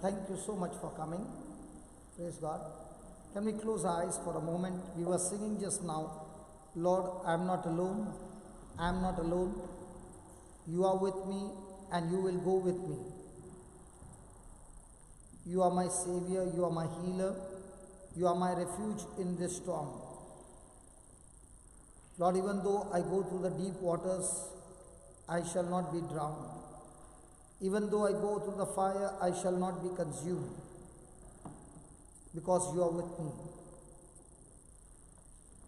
Thank you so much for coming. Praise God. Can we close our eyes for a moment? We were singing just now, Lord, I am not alone. I am not alone. You are with me and you will go with me. You are my Savior. You are my healer. You are my refuge in this storm. Lord, even though I go through the deep waters, I shall not be drowned. Even though I go through the fire, I shall not be consumed, because you are with me.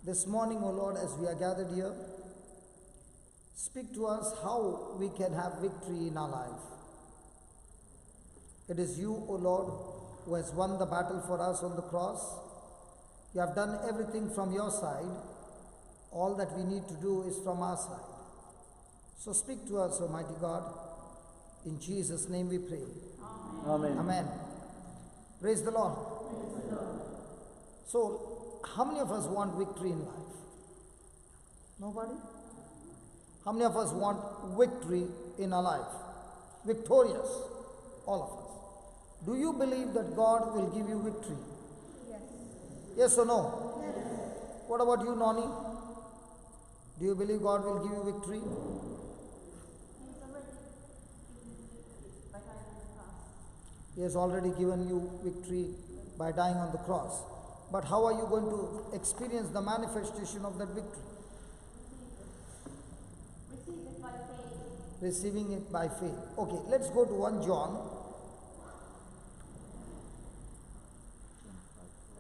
This morning, O Lord, as we are gathered here, speak to us how we can have victory in our life. It is you, O Lord, who has won the battle for us on the cross. You have done everything from your side. All that we need to do is from our side. So speak to us, Almighty God. In Jesus' name we pray. Amen. Amen. Praise the Lord. So, how many of us want victory in life? Nobody? How many of us want victory in our life? Victorious. All of us. Do you believe that God will give you victory? Yes. Yes or no? Yes. What about you, Noni? Do you believe God will give you victory? He has already given you victory by dying on the cross. But how are you going to experience the manifestation of that victory? Receive it by faith. Receiving it by faith. Okay, let's go to 1 John.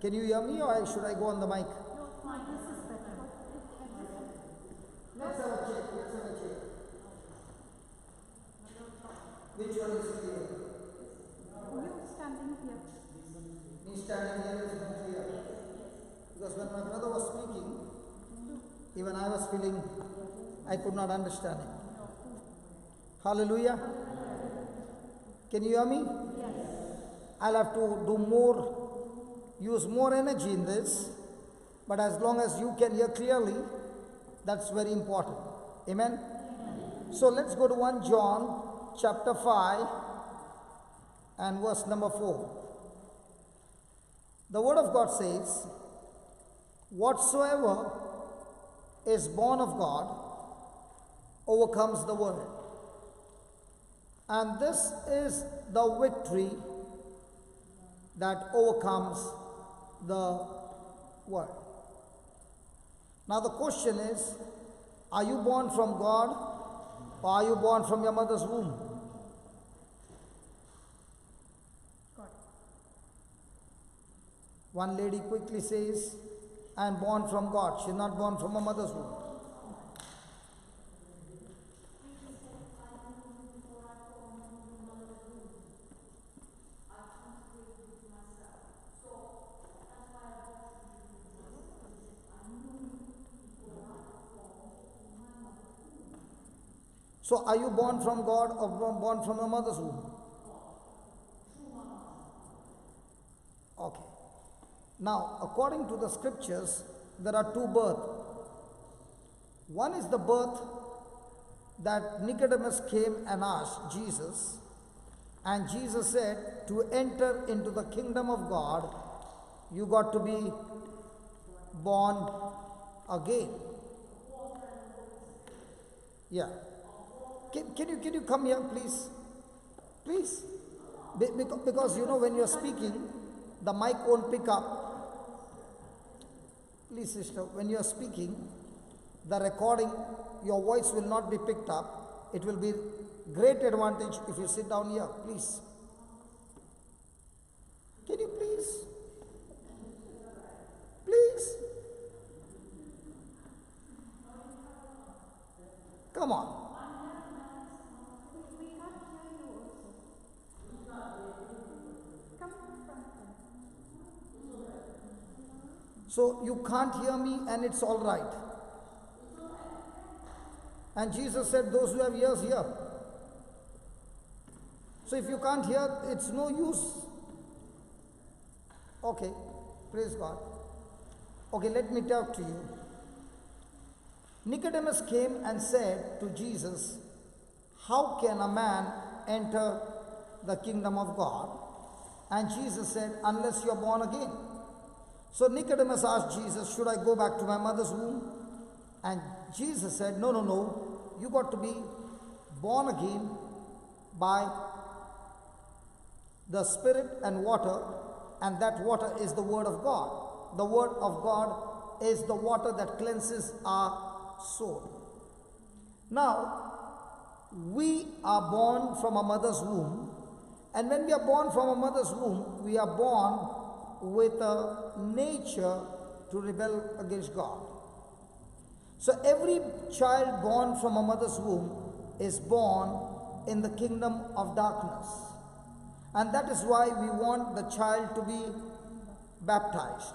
Can you hear me, or should I go on the mic? No, fine, this is better. Let's have a check. Which one is clear? You standing here. Me standing here is not clear. Because when my brother was speaking, even I was feeling I could not understand it. Hallelujah. Can you hear me? Yes. I'll have to use more energy in this, but as long as you can hear clearly, that's very important. Amen? So let's go to 1 John chapter 5 and verse number 4. The word of God says, whatsoever is born of God overcomes the world. And this is the victory that overcomes the world. Now the question is, are you born from God, or are you born from your mother's womb? God. One lady quickly says, I am born from God. She is not born from her mother's womb. So are you born from God or born from your mother's womb? Okay. Now, according to the scriptures, there are two births. One is the birth that Nicodemus came and asked Jesus, and Jesus said, to enter into the kingdom of God, you got to be born again. Yeah. Can you come here, please? Please. Because you know, when you're speaking, the mic won't pick up. Please, sister, when you're speaking, the recording, your voice will not be picked up. It will be great advantage if you sit down here, please. Can you please? Please? Come on. We can't hear you also. Come from. So you can't hear me and it's all right. And Jesus said, those who have ears hear. So if you can't hear, it's no use. Okay, praise God. Okay, let me talk to you. Nicodemus came and said to Jesus, how can a man enter the kingdom of God? And Jesus said, unless you are born again. So Nicodemus asked Jesus, should I go back to my mother's womb? And Jesus said, no, no, no. You got to be born again by the Spirit and water, and that water is the Word of God. The Word of God is the water that cleanses our soul. Now, we are born from a mother's womb, and when we are born from a mother's womb, we are born with a nature to rebel against God. So every child born from a mother's womb is born in the kingdom of darkness. And that is why we want the child to be baptized.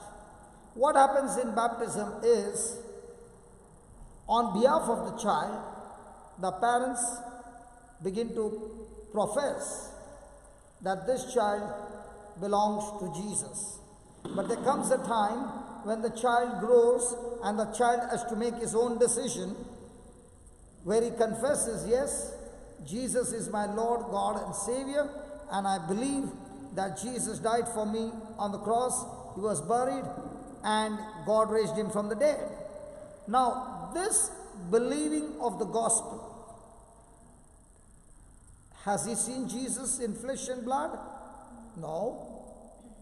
What happens in baptism is, on behalf of the child, the parents begin to profess that this child belongs to Jesus. But there comes a time when the child grows and the child has to make his own decision, where he confesses, yes, Jesus is my Lord, God and Savior, and I believe that Jesus died for me on the cross, he was buried, and God raised him from the dead. Now, this believing of the gospel, has he seen Jesus in flesh and blood? No.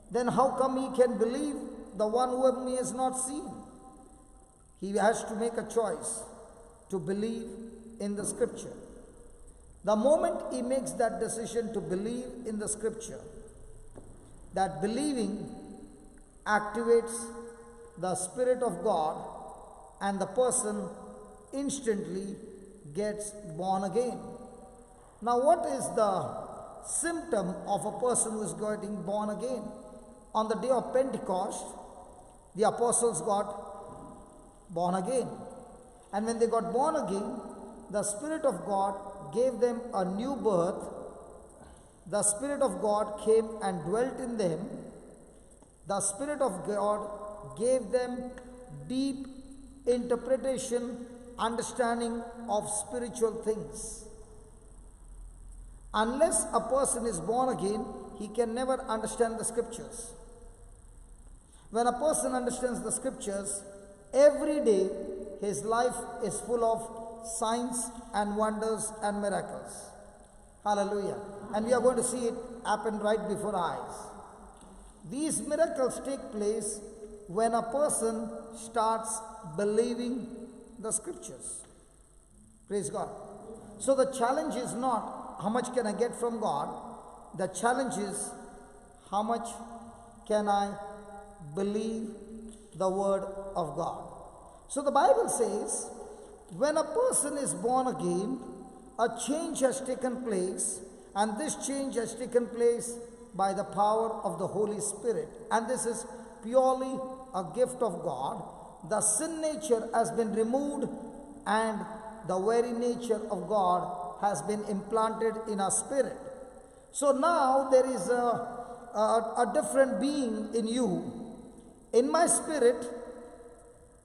Then how come he can believe the one whom he has not seen? He has to make a choice to believe in the scripture. The moment he makes that decision to believe in the scripture, that believing activates the Spirit of God, and the person instantly gets born again. Now, what is the symptom of a person who is getting born again? On the day of Pentecost, the apostles got born again. And when they got born again, the Spirit of God gave them a new birth. The Spirit of God came and dwelt in them. The Spirit of God gave them deep interpretation, understanding of spiritual things. Unless a person is born again, he can never understand the scriptures. When a person understands the scriptures, every day his life is full of signs and wonders and miracles. Hallelujah. And we are going to see it happen right before our eyes. These miracles take place when a person starts believing the scriptures. Praise God. So the challenge is not how much can I get from God. The challenge is how much can I believe the word of God. So the Bible says, when a person is born again, a change has taken place, and this change has taken place by the power of the Holy Spirit. And this is purely a gift of God. The sin nature has been removed, and the very nature of God has been implanted in our spirit. So now there is a different being in you. In my spirit,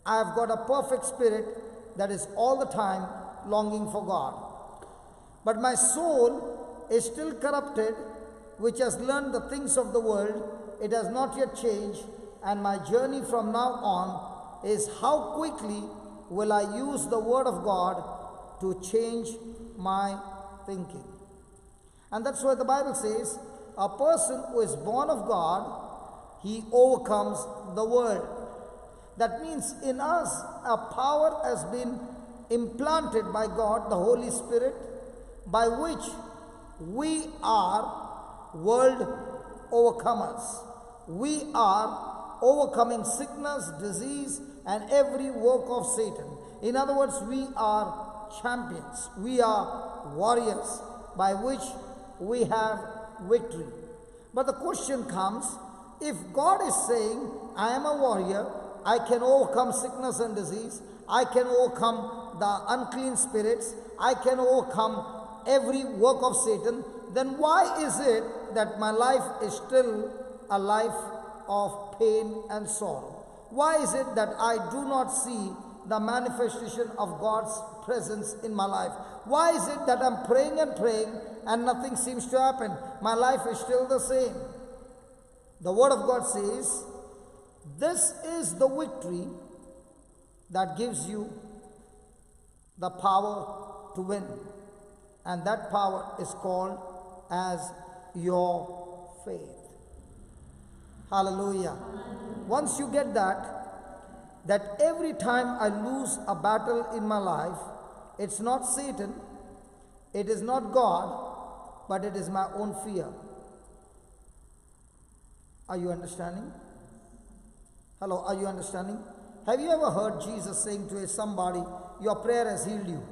I have got a perfect spirit that is all the time longing for God. But my soul is still corrupted, which has learned the things of the world. It has not yet changed, and my journey from now on is how quickly will I use the word of God to change my thinking. And that's why the Bible says, a person who is born of God, he overcomes the world. That means in us, a power has been implanted by God, the Holy Spirit, by which we are world overcomers. We are overcoming sickness, disease, and every work of Satan. In other words, we are champions. We are warriors by which we have victory. But the question comes, if God is saying, I am a warrior, I can overcome sickness and disease, I can overcome the unclean spirits, I can overcome every work of Satan, then why is it that my life is still a life of pain and sorrow? Why is it that I do not see the manifestation of God's presence in my life? Why is it that I'm praying and praying and nothing seems to happen? My life is still the same. The Word of God says, this is the victory that gives you the power to win. And that power is called as your faith. Hallelujah. Once you get that every time I lose a battle in my life, it's not Satan, it is not God, but it is my own fear. Are you understanding? Hello, are you understanding? Have you ever heard Jesus saying to somebody, your prayer has healed you?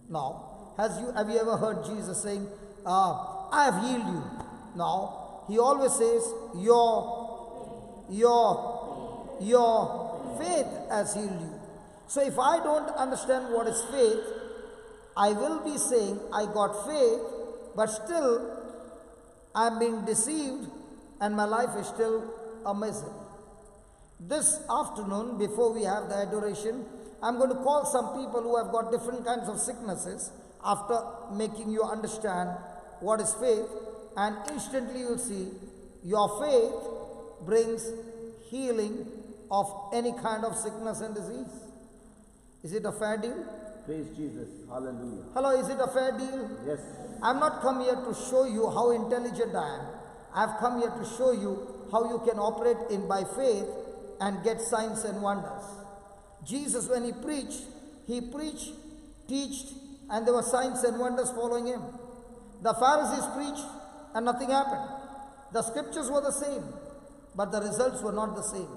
No. Have you ever heard Jesus saying, I have healed you? No. He always says, your faith has healed you. So if I don't understand what is faith, I will be saying I got faith, but still I am being deceived and my life is still a misery. This afternoon, before we have the adoration, I'm going to call some people who have got different kinds of sicknesses after making you understand what is faith, and instantly you'll see your faith brings healing of any kind of sickness and disease. Is it a fair deal? Praise Jesus. Hallelujah. Hello, is it a fair deal? Yes. I'm not come here to show you how intelligent I am. I've come here to show you how you can operate in by faith and get signs and wonders. Jesus, when he preached, teached, and there were signs and wonders following him. The Pharisees preached and nothing happened. The scriptures were the same, but the results were not the same.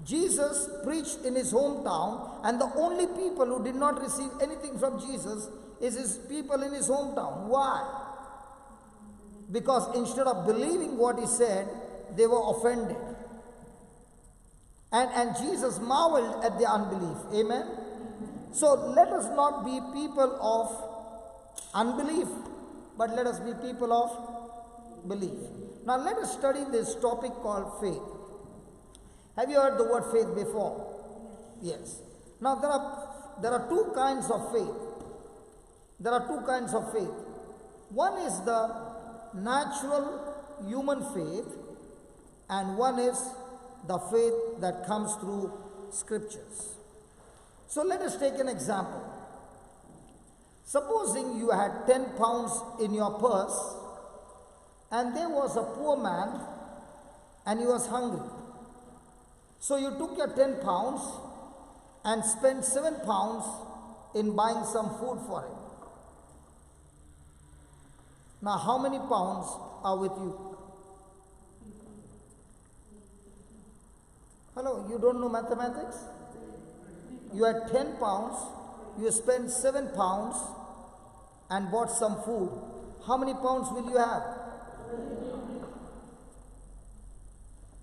Jesus preached in his hometown, and the only people who did not receive anything from Jesus is his people in his hometown. Why? Because instead of believing what he said, they were offended. And Jesus marveled at their unbelief. Amen? So let us not be people of unbelief, but let us be people of belief. Now let us study this topic called faith. Have you heard the word faith before? Yes. Now there are two kinds of faith. There are two kinds of faith. One is the natural human faith, and one is the faith that comes through scriptures. So let us take an example. Supposing you had 10 pounds in your purse, and there was a poor man and he was hungry. So you took your 10 pounds and spent 7 pounds in buying some food for him. Now how many pounds are with you? Hello, you don't know mathematics? You had 10 pounds, you spent 7 pounds and bought some food. How many pounds will you have?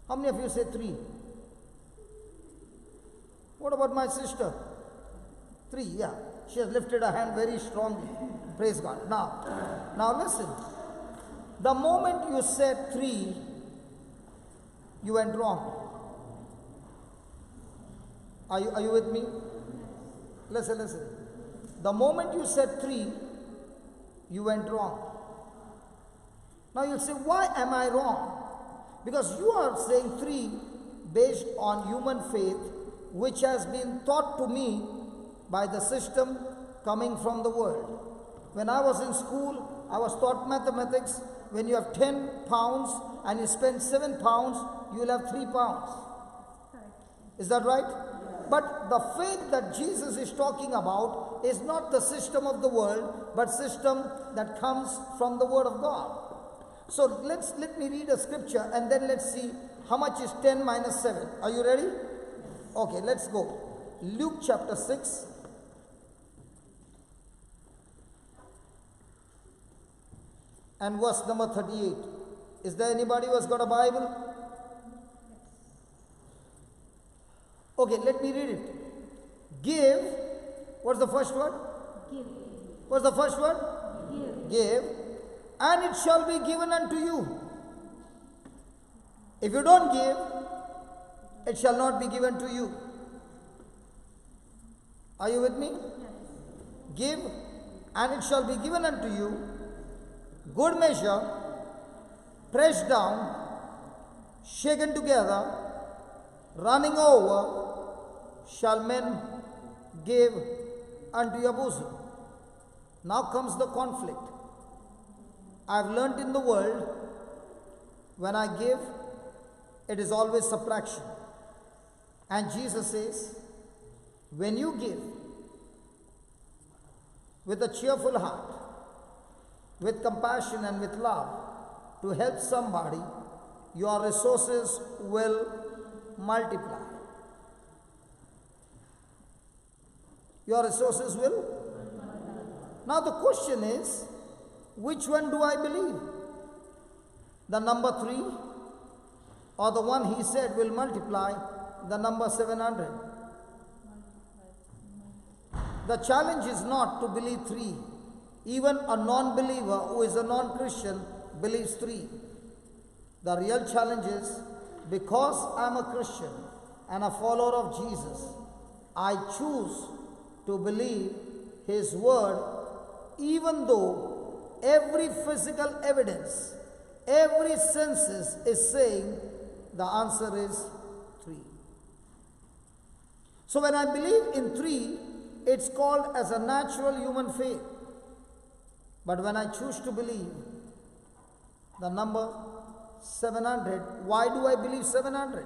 How many of you say 3? What about my sister? 3, yeah. She has lifted her hand very strongly. Praise God. Now listen. The moment you said 3, you went wrong. Are you with me? Listen. The moment you said 3, you went wrong. Now you'll say, why am I wrong? Because you are saying 3 based on human faith, which has been taught to me by the system coming from the world. When I was in school, I was taught mathematics. When you have 10 pounds and you spend 7 pounds, you will have 3 pounds. Is that right? But the faith that Jesus is talking about is not the system of the world, but system that comes from the Word of God. So let me read a scripture and then let's see how much is 10 minus 7. Are you ready? Okay, let's go. Luke chapter 6. And verse number 38. Is there anybody who has got a Bible? Okay, let me read it. Give. What's the first word? Give. What's the first word? Give. Give. And it shall be given unto you. If you don't give, it shall not be given to you. Are you with me? Yes. Give, and it shall be given unto you. Good measure, pressed down, shaken together, running over, shall men give unto your bosom. Now comes the conflict. I've learnt in the world, when I give, it is always subtraction. And Jesus says, when you give with a cheerful heart, with compassion and with love, to help somebody, your resources will multiply. Your resources will. Now the question is, which one do I believe? The number 3 or the one he said will multiply, the number 700? The challenge is not to believe 3. Even a non-believer who is a non-Christian believes 3. The real challenge is, because I am a Christian and a follower of Jesus, I choose to believe His word, even though every physical evidence, every senses is saying the answer is 3. So when I believe in 3, it's called as a natural human faith. But when I choose to believe the number 700, why do I believe 700?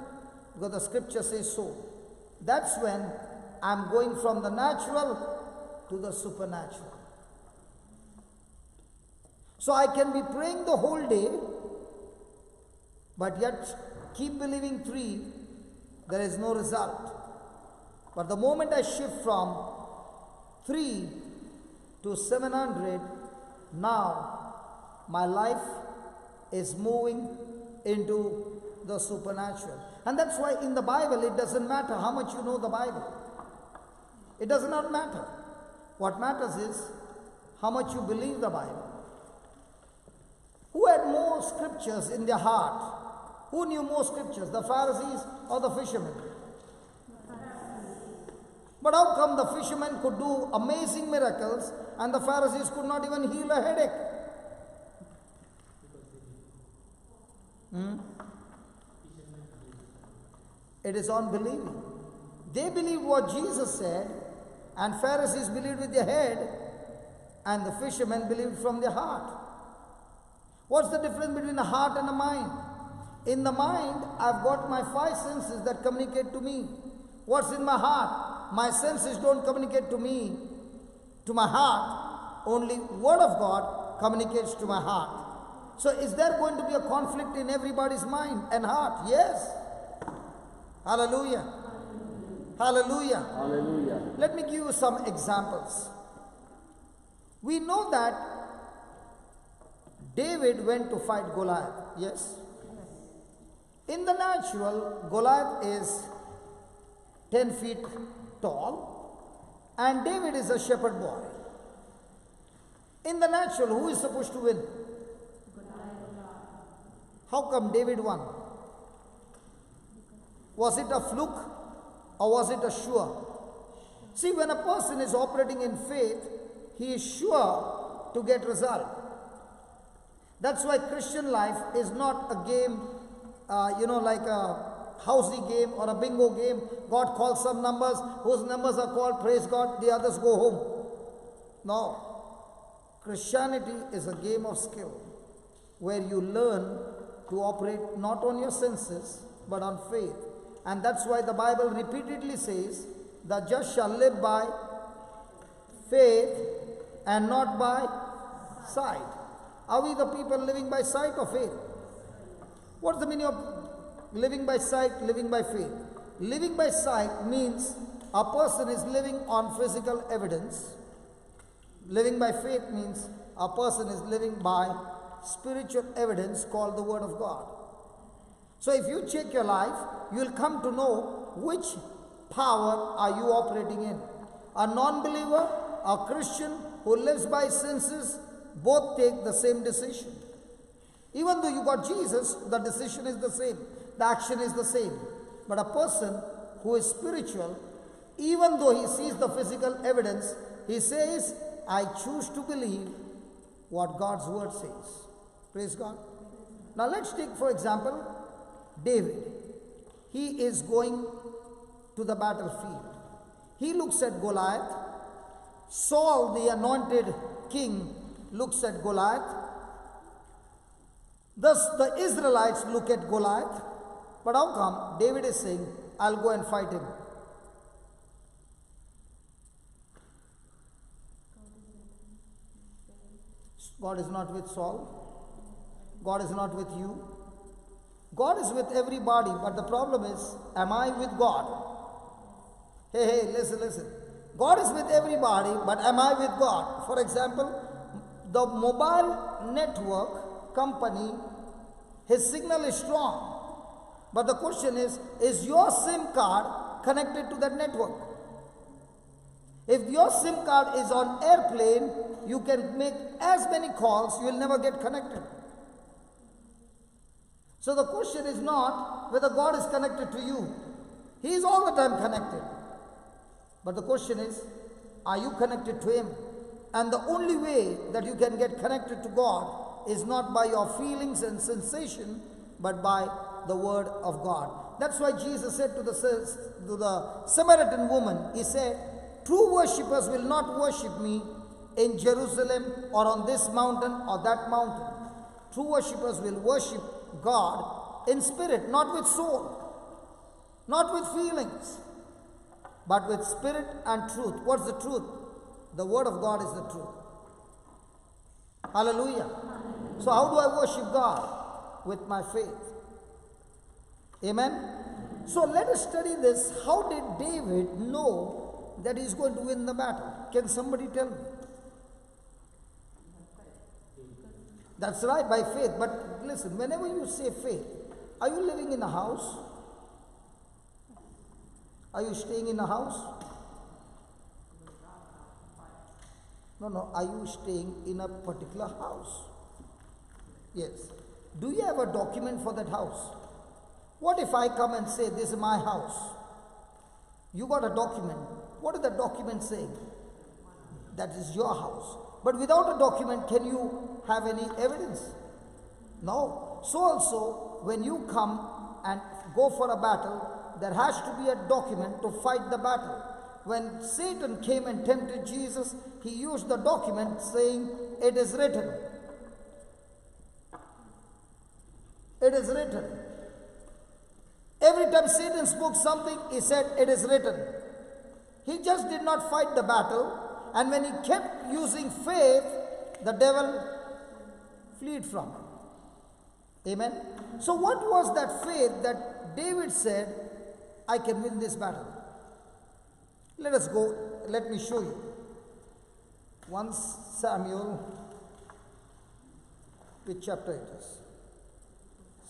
Because the scripture says so. That's when I'm going from the natural to the supernatural. So I can be praying the whole day, but yet keep believing 3, there is no result. But the moment I shift from 3 to 700, now my life is moving into the supernatural. And that's why in the Bible it doesn't matter how much you know the Bible. It does not matter. What matters is how much you believe the Bible. Who had more scriptures in their heart? Who knew more scriptures, the Pharisees or the fishermen? But how come the fishermen could do amazing miracles and the Pharisees could not even heal a headache? It is unbelieving. They believed what Jesus said, and Pharisees believed with their head, and the fishermen believed from their heart. What's the difference between a heart and a mind? In the mind, I've got my 5 senses that communicate to me. What's in my heart? My senses don't communicate to me, to my heart. Only Word of God communicates to my heart. So is there going to be a conflict in everybody's mind and heart? Yes. Hallelujah. Hallelujah. Hallelujah. Let me give you some examples. We know that David went to fight Goliath. Yes. In the natural, Goliath is 10 feet tall and David is a shepherd boy. In the natural, who is supposed to win? How come David won? Was it a fluke or was it a sure? See, when a person is operating in faith, he is sure to get result. That's why Christian life is not a game, like a housey game or a bingo game. God calls some numbers, whose numbers are called, praise God, the others go home. No. Christianity is a game of skill where you learn to operate not on your senses but on faith. And that's why the Bible repeatedly says, the just shall live by faith and not by sight. Are we the people living by sight or faith? What's the meaning of living by sight, living by faith? Living by sight means a person is living on physical evidence. Living by faith means a person is living by spiritual evidence called the Word of God. So if you check your life, you will come to know which power are you operating in. A non-believer, a Christian who lives by senses, both take the same decision. Even though you got Jesus, the decision is the same. The action is the same. But a person who is spiritual, even though he sees the physical evidence, he says, I choose to believe what God's word says. Praise God. Now let's take for example David. He is going to the battlefield. He looks at Goliath. Saul, the anointed king, looks at Goliath. Thus the Israelites look at Goliath. But how come David is saying, I'll go and fight him? God is not with Saul. God is not with you. God is with everybody, but the problem is, am I with God? Hey, listen. God is with everybody, but am I with God? For example, the mobile network company, his signal is strong. But the question is your SIM card connected to that network? If your SIM card is on airplane, you can make as many calls, you will never get connected. So the question is not whether God is connected to you. He is all the time connected. But the question is, are you connected to Him? And the only way that you can get connected to God is not by your feelings and sensation, but by the Word of God. That's why Jesus said to the Samaritan woman, He said, true worshippers will not worship me in Jerusalem or on this mountain or that mountain. True worshippers will worship God in spirit, not with soul, not with feelings, but with spirit and truth. What's the truth? The Word of God is the truth. Hallelujah. So how do I worship God? With my faith. Amen. So let us study this. How did David know that he's going to win the battle? Can somebody tell me? That's right, by faith. But listen, whenever you say faith, are you living in a house? Are you staying in a house? No. Are you staying in a particular house? Yes. Do you have a document for that house? What if I come and say, this is my house? You got a document. What is the document saying? That is your house. But without a document, can you have any evidence? No. So also, when you come and go for a battle, there has to be a document to fight the battle. When Satan came and tempted Jesus, he used the document saying, it is written. It is written. Every time Satan spoke something, he said, it is written. He just did not fight the battle. And when he kept using faith, the devil fled from him. Amen. So what was that faith that David said, I can win this battle? Let us go. Let me show you. 1 Samuel, which chapter it is?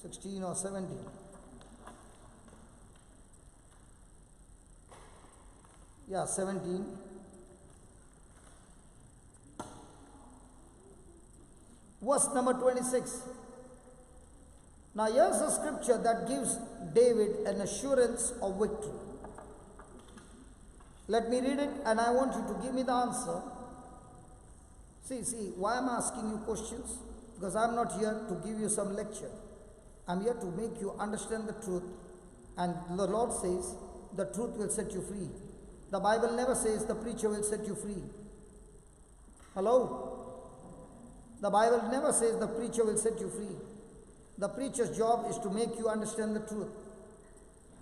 16 or 17? Yeah, 17. Verse number 26. Now here's a scripture that gives David an assurance of victory. Let me read it and I want you to give me the answer. See, why I'm asking you questions? Because I'm not here to give you some lecture. I'm here to make you understand the truth. And the Lord says, the truth will set you free. The Bible never says the preacher will set you free. Hello? The Bible never says the preacher will set you free. The preacher's job is to make you understand the truth.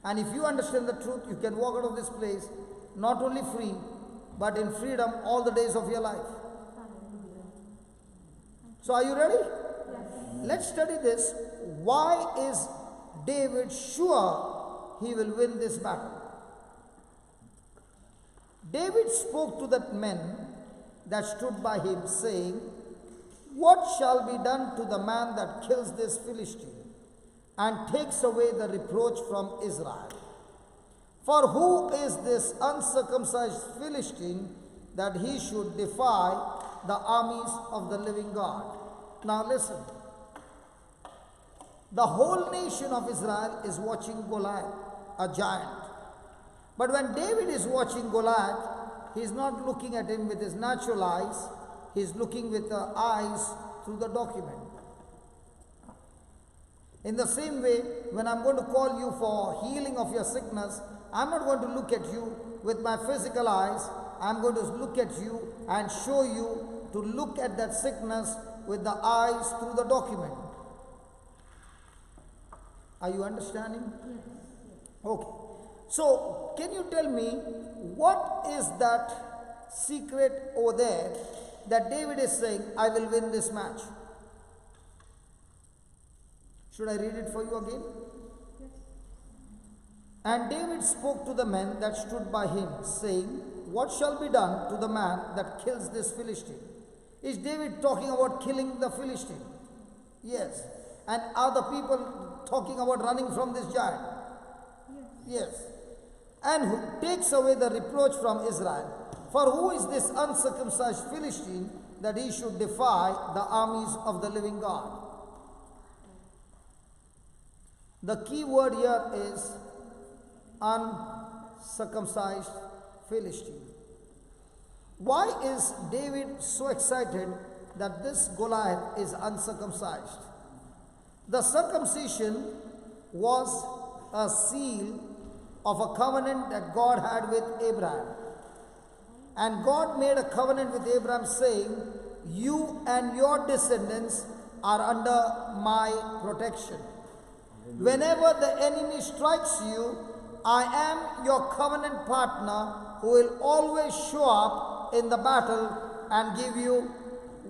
And if you understand the truth, you can walk out of this place not only free, but in freedom all the days of your life. So are you ready? Yes. Let's study this. Why is David sure he will win this battle? David spoke to the men that stood by him, saying, what shall be done to the man that kills this Philistine and takes away the reproach from Israel? For who is this uncircumcised Philistine that he should defy the armies of the living God? Now listen. The whole nation of Israel is watching Goliath, a giant. But when David is watching Goliath, he is not looking at him with his natural eyes. He is looking with the eyes through the document. In the same way, when I'm going to call you for healing of your sickness, I'm not going to look at you with my physical eyes. I'm going to look at you and show you to look at that sickness with the eyes through the document. Are you understanding? Yes. Okay. So, can you tell me what is that secret over there that David is saying, I will win this match? Should I read it for you again? Yes. And David spoke to the men that stood by him, saying, what shall be done to the man that kills this Philistine? Is David talking about killing the Philistine? Yes. And are the people talking about running from this giant? Yes. Yes. And who takes away the reproach from Israel. For who is this uncircumcised Philistine that he should defy the armies of the living God? The key word here is uncircumcised Philistine. Why is David so excited that this Goliath is uncircumcised? The circumcision was a seal of a covenant that God had with Abraham. And God made a covenant with Abraham saying, you and your descendants are under my protection. Whenever the enemy strikes you, I am your covenant partner who will always show up in the battle and give you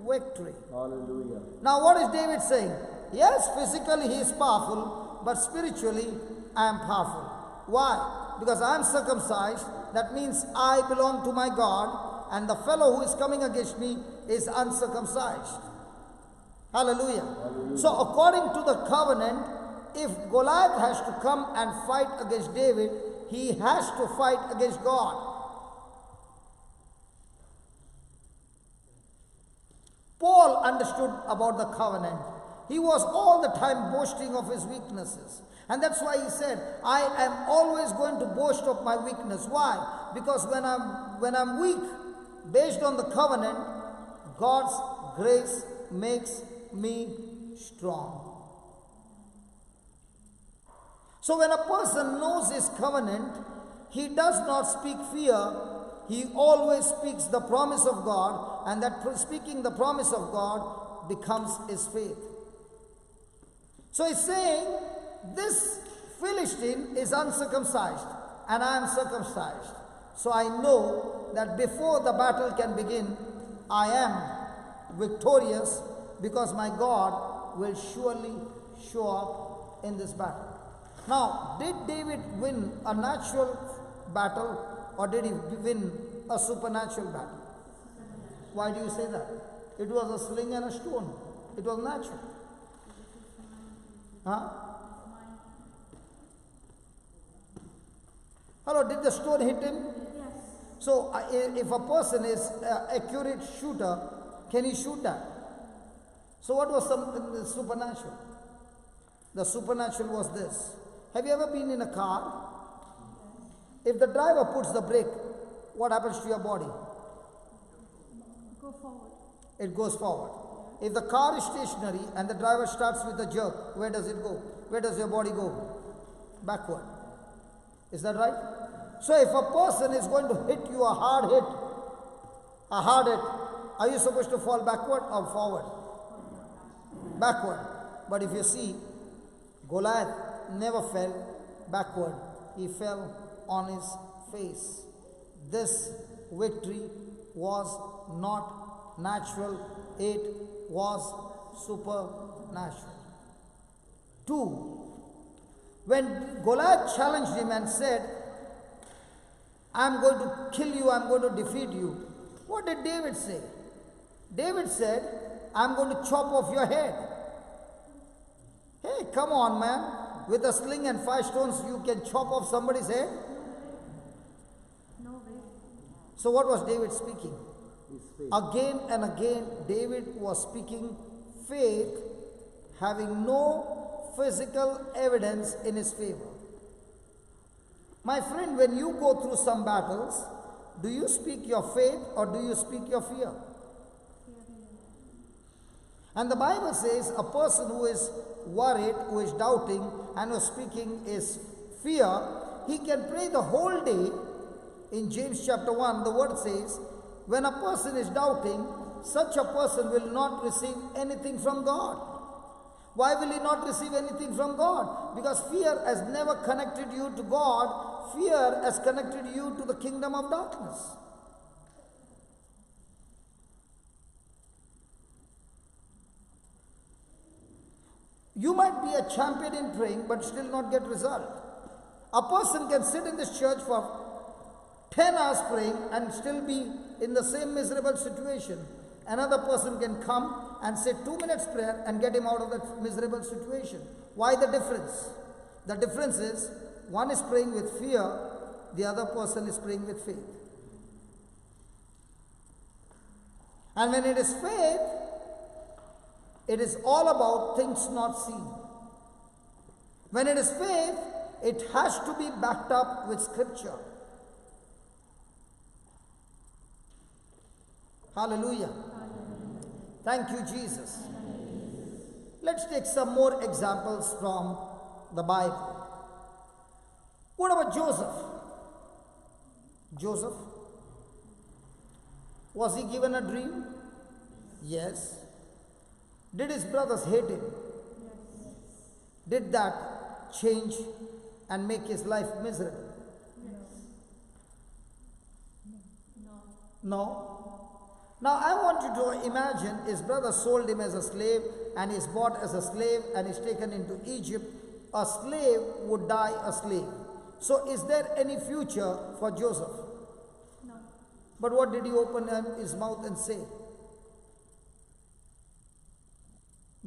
victory. Hallelujah. Now what is David saying? Yes, physically he is powerful, but spiritually I am powerful. Why? Because I am circumcised. That means I belong to my God, and the fellow who is coming against me is uncircumcised. Hallelujah. Hallelujah. So according to the covenant, if Goliath has to come and fight against David, he has to fight against God. Paul understood about the covenant. He was all the time boasting of his weaknesses. And that's why he said, I am always going to boast of my weakness. Why? Because when I'm weak, based on the covenant, God's grace makes me strong. So when a person knows his covenant, he does not speak fear. He always speaks the promise of God, and that speaking the promise of God becomes his faith. So he's saying, this Philistine is uncircumcised, and I am circumcised. So I know that before the battle can begin, I am victorious, because my God will surely show up in this battle. Now, did David win a natural battle, or did he win a supernatural battle? Why do you say that? It was a sling and a stone. It was natural. Huh? Hello, did the stone hit him? Yes. So, if a person is an accurate shooter, can he shoot that? So, what was the supernatural? The supernatural was this. Have you ever been in a car? If the driver puts the brake, what happens to your body? Go forward. It goes forward. If the car is stationary and the driver starts with a jerk, where does it go? Where does your body go? Backward. Is that right? So if a person is going to hit you a hard hit, are you supposed to fall backward or forward? Backward. But if you see, Goliath never fell backward. He fell on his face. This victory was not natural, it was supernatural. 2. When Goliath challenged him and said, I'm going to kill you, I'm going to defeat you, what did David say? David said, I'm going to chop off your head. Hey, come on, man. With a sling and 5 stones, you can chop off somebody's head? No way. So what was David speaking? His faith. Again and again, David was speaking faith, having no physical evidence in his favor. My friend, when you go through some battles, do you speak your faith or do you speak your fear? And the Bible says a person who is worried, who is doubting, and who is speaking is fear, he can pray the whole day. In James chapter 1, the word says, when a person is doubting, such a person will not receive anything from God. Why will he not receive anything from God? Because fear has never connected you to God. Fear has connected you to the kingdom of darkness. You might be a champion in praying but still not get result. A person can sit in this church for 10 hours praying and still be in the same miserable situation. Another person can come and say 2 minutes prayer and get him out of that miserable situation. Why the difference? The difference is one is praying with fear, the other person is praying with faith. And when it is faith, it is all about things not seen. When it is faith, it has to be backed up with scripture. Hallelujah. Thank you, Jesus. Let's take some more examples from the Bible. What about Joseph? Joseph, was he given a dream? Yes. Did his brothers hate him? Yes. Did that change and make his life miserable? Yes. No. No. Now I want you to imagine his brother sold him as a slave and he's bought as a slave and is taken into Egypt. A slave would die a slave. So is there any future for Joseph? No. But what did he open his mouth and say?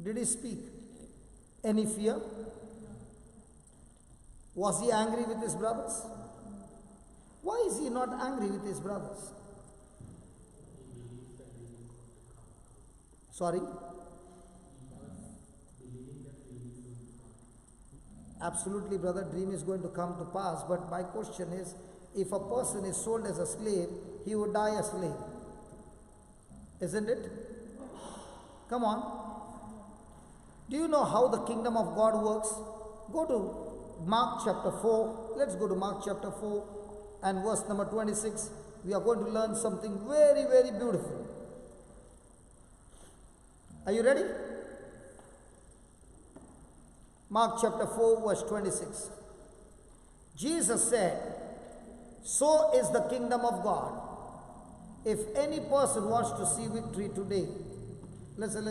Did he speak? Any fear? Was he angry with his brothers? Why is he not angry with his brothers? Sorry? Absolutely, brother, dream is going to come to pass. But my question is, if a person is sold as a slave, he would die a slave. Isn't it? Come on. Do you know how the kingdom of God works? Go to Mark chapter 4. Let's go to Mark chapter 4 and verse number 26. We are going to learn something very, very beautiful. Are you ready? Mark chapter 4 verse 26. Jesus said, so is the kingdom of God. If any person wants to see victory today, listen.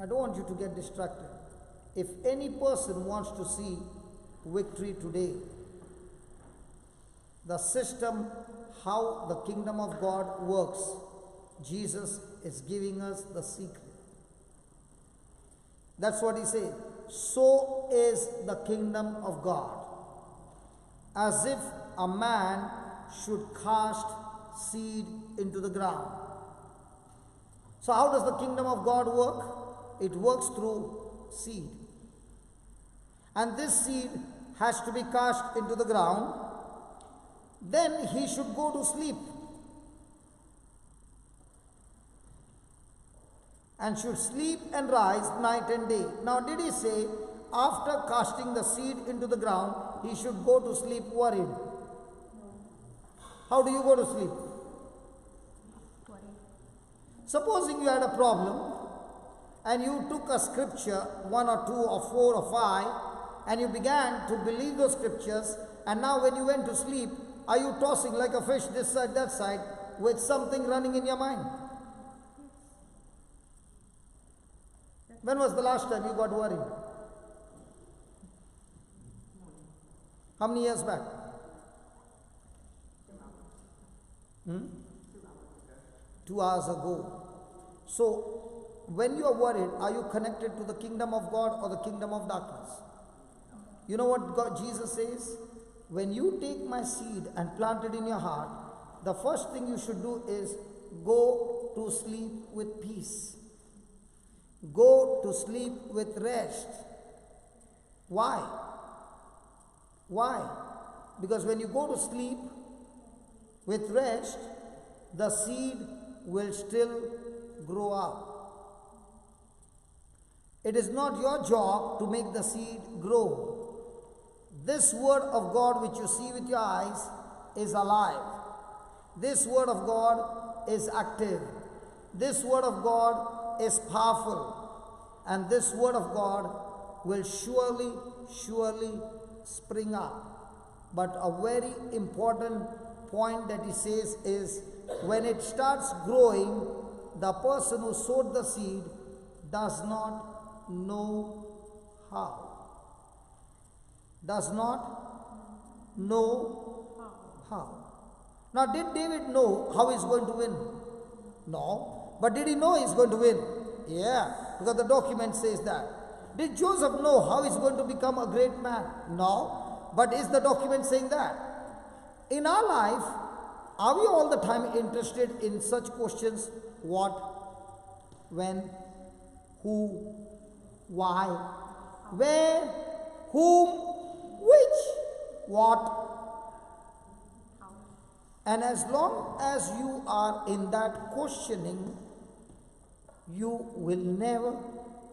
I don't want you to get distracted. If any person wants to see victory today, the system, how the kingdom of God works, Jesus is giving us the secret. That's what he said. So is the kingdom of God. As if a man should cast seed into the ground. So how does the kingdom of God work? It works through seed. And this seed has to be cast into the ground. Then he should go to sleep. And should sleep and rise night and day. Now did he say, after casting the seed into the ground, he should go to sleep worried? No. How do you go to sleep? Worry. Supposing you had a problem and you took a scripture, 1 or 2 or 4 or 5, and you began to believe those scriptures, and now when you went to sleep, are you tossing like a fish this side, that side, with something running in your mind? When was the last time you got worried? How many years back? 2 hours ago. So, when you are worried, are you connected to the kingdom of God or the kingdom of darkness? You know what Jesus says? When you take my seed and plant it in your heart, the first thing you should do is go to sleep with peace. Go to sleep with rest. Why? Why? Because when you go to sleep with rest, the seed will still grow up. It is not your job to make the seed grow. This word of God which you see with your eyes is alive. This word of God is active. This word of God is powerful. And this word of God will surely spring up. But a very important point that he says is, when it starts growing, the person who sowed the seed does not know how. Does not know how. Now, did David know how he's going to win? No. But did he know he's going to win? Yeah, because the document says that. Did Joseph know how he's going to become a great man? No. But is the document saying that? In our life, are we all the time interested in such questions? What, when, who, why, where, whom, which, what? And as long as you are in that questioning, you will never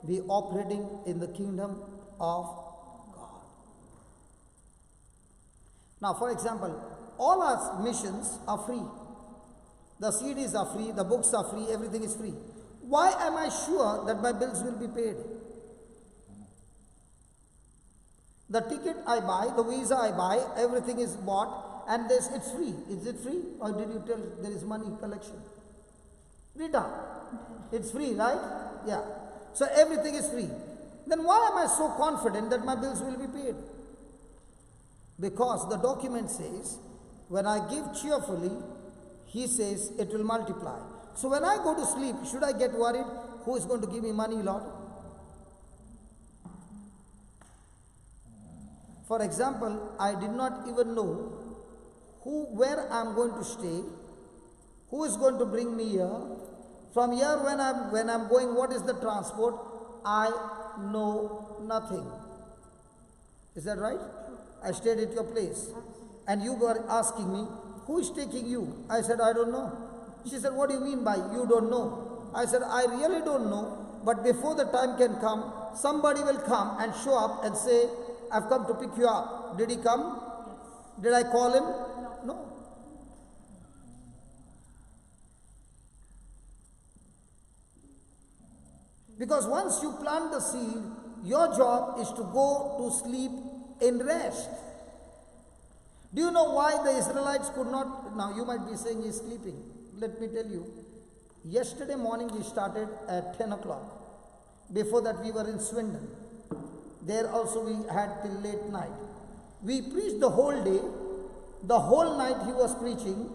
be operating in the kingdom of God. Now, for example, all our missions are free. The CDs are free, the books are free, everything is free. Why am I sure that my bills will be paid? The ticket I buy, the visa I buy, everything is bought, and it's free. Is it free? Or did you tell there is money collection? Rita, it's free, right? Yeah. So everything is free. Then why am I so confident that my bills will be paid? Because the document says, when I give cheerfully, he says it will multiply. So when I go to sleep, should I get worried? Who is going to give me money, Lord? For example, I did not even know where I am going to stay, who is going to bring me here. From here, when I'm going, what is the transport? I know nothing. Is that right? I stayed at your place. And you were asking me, who is taking you? I said, I don't know. She said, what do you mean by you don't know? I said, I really don't know. But before the time can come, somebody will come and show up and say, I've come to pick you up. Did he come? Yes. Did I call him? No. Because once you plant the seed, your job is to go to sleep in rest. Do you know why the Israelites could not? Now you might be saying he's sleeping. Let me tell you. Yesterday morning we started at 10 o'clock. Before that we were in Swindon. There also we had till late night. We preached the whole day. The whole night he was preaching.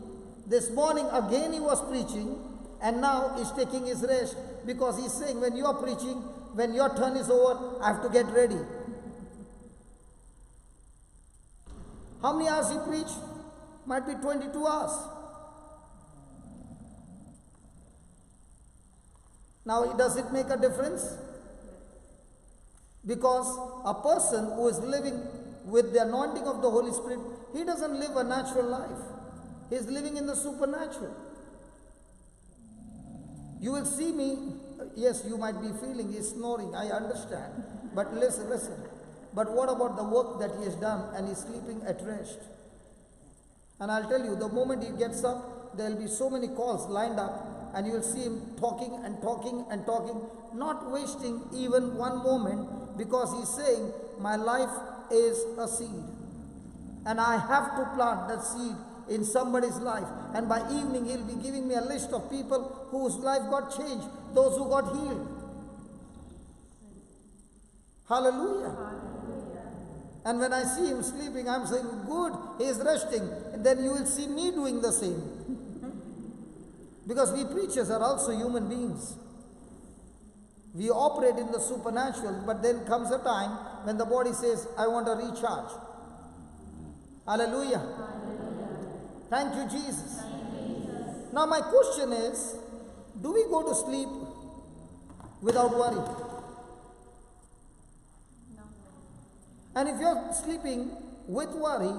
This morning again he was preaching. And now he's taking his rest. Because he's saying, when you are preaching, when your turn is over, I have to get ready. How many hours he preached? Might be 22 hours. Now, does it make a difference? Because a person who is living with the anointing of the Holy Spirit, he doesn't live a natural life. He is living in the supernatural. You will see me, yes, you might be feeling he's snoring, I understand. But listen. But what about the work that he has done and he's sleeping at rest? And I'll tell you, the moment he gets up, there will be so many calls lined up and you will see him talking, not wasting even one moment, because he's saying, my life is a seed. And I have to plant that seed in somebody's life, and by evening he'll be giving me a list of people whose life got changed, those who got healed. Hallelujah. And when I see him sleeping, I'm saying, good, he is resting. And then you will see me doing the same. Because we preachers are also human beings. We operate in the supernatural, but then comes a time when the body says, I want a recharge. Hallelujah. Thank you, Jesus. Now my question is, do we go to sleep without worry? And if you're sleeping with worry,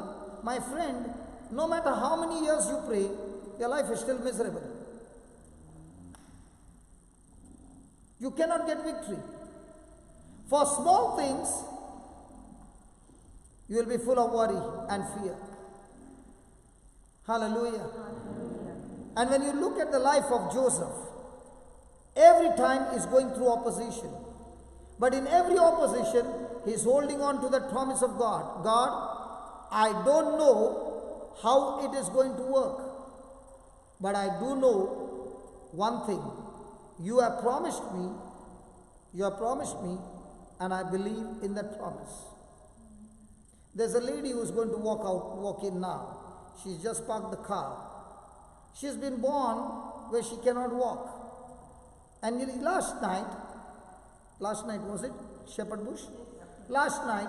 my friend, no matter how many years you pray, your life is still miserable. You cannot get victory. For small things, you will be full of worry and fear. Hallelujah. And when you look at the life of Joseph, every time he's going through opposition. But in every opposition, he's holding on to that promise of God. God, I don't know how it is going to work, but I do know one thing. You have promised me, and I believe in that promise. There's a lady who's going to walk in now. She's just parked the car. She's been born where she cannot walk. And last night was it? Shepherd Bush? Last night,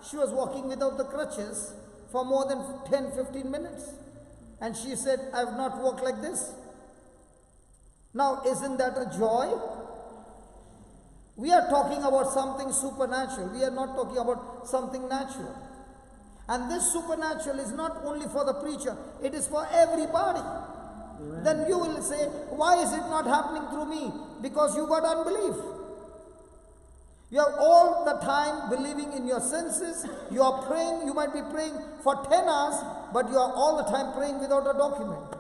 she was walking without the crutches for more than 10-15 minutes. And she said, I have not walked like this. Now, isn't that a joy? We are talking about something supernatural. We are not talking about something natural. And this supernatural is not only for the preacher, it is for everybody. Amen. Then you will say, why is it not happening through me? Because you got unbelief. You are all the time believing in your senses. You are praying, you might be praying for 10 hours, but you are all the time praying without a document.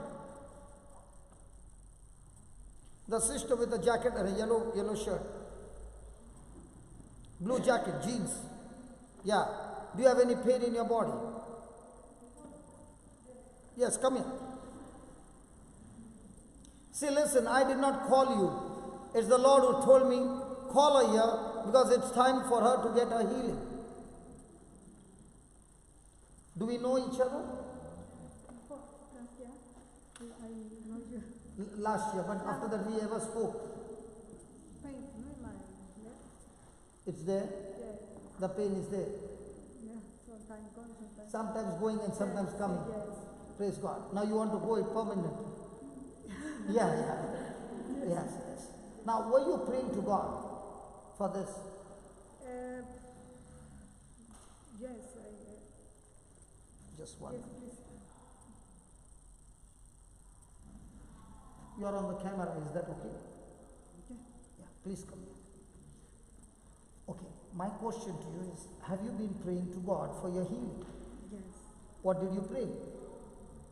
The sister with a jacket and a yellow shirt. Blue jacket, jeans. Yeah. Do you have any pain in your body? Yes, come here. See, listen, I did not call you. It's the Lord who told me, call her here because it's time for her to get her healing. Do we know each other? Last year, but after that we ever spoke. It's there? The pain is there. Sometimes going and sometimes coming. Praise God. Now you want to go it permanent. Yeah. Yes. Now were you praying to God for this? Yes. Just one. Yes, please. You are on the camera. Is that okay? Yeah. Please come. Okay. My question to you is, have you been praying to God for your healing? Yes. What did you pray?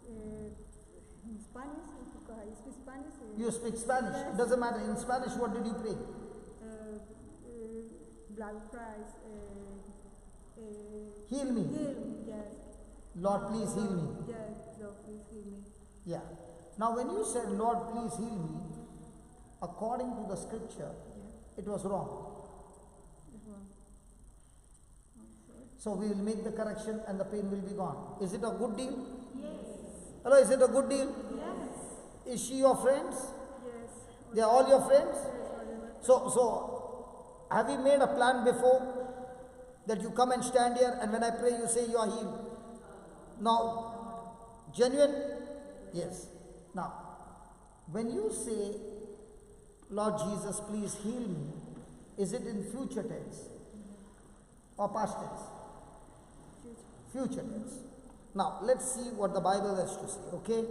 In Spanish, I speak Spanish. You speak Spanish. Yes. It doesn't matter. In Spanish, what did you pray? Blood price. Heal me. Heal me, yes. Lord, please heal me. Yes, Lord, please heal me. Yeah. Now, when you said, Lord, please heal me, according to the scripture, it was wrong. So we will make the correction and the pain will be gone. Is it a good deal? Yes. Hello, is it a good deal? Yes. Is she your friends? Yes. They are all your friends? Yes. So have you made a plan before that you come and stand here and when I pray you say you are healed? Now, genuine? Yes. Now, when you say, Lord Jesus, please heal me, is it in future tense or past tense? Future tense. Now, let's see what the Bible has to say, okay?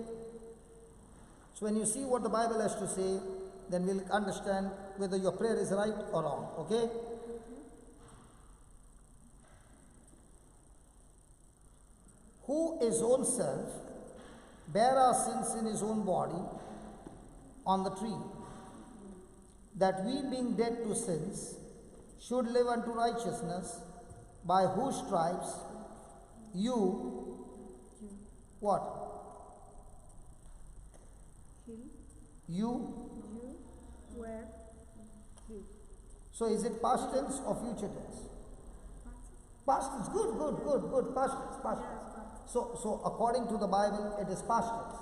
So when you see what the Bible has to say, then we'll understand whether your prayer is right or wrong, okay? Who his own self bare our sins in his own body on the tree, that we being dead to sins should live unto righteousness, by whose stripes you what? You were healed. So is it past tense or future tense? Past tense. Good. Past tense. So according to the Bible, it is past tense.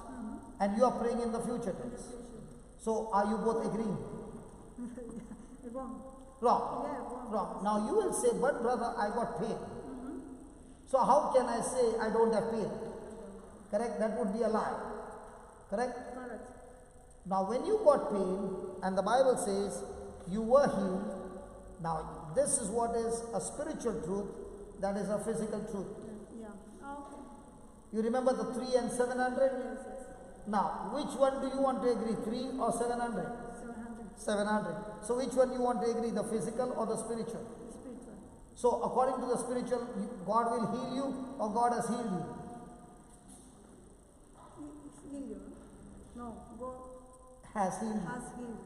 And you are praying in the future tense. So are you both agreeing? Wrong. Wrong. Yeah, Wrong. Now you will say, but brother, I got pain. So how can I say I don't have pain? Correct? That would be a lie. Correct? Correct. Now when you got pain and the Bible says you were healed, now this is what is a spiritual truth, that is a physical truth. Yeah. Okay. You remember the 3 and 700? Yes. Now which one do you want to agree, 3 or 700? 700. 700. So which one you want to agree, the physical or the spiritual? Spiritual. So according to the spiritual, God will heal you or God has healed you? Heal you. No, God Has healed you. has healed.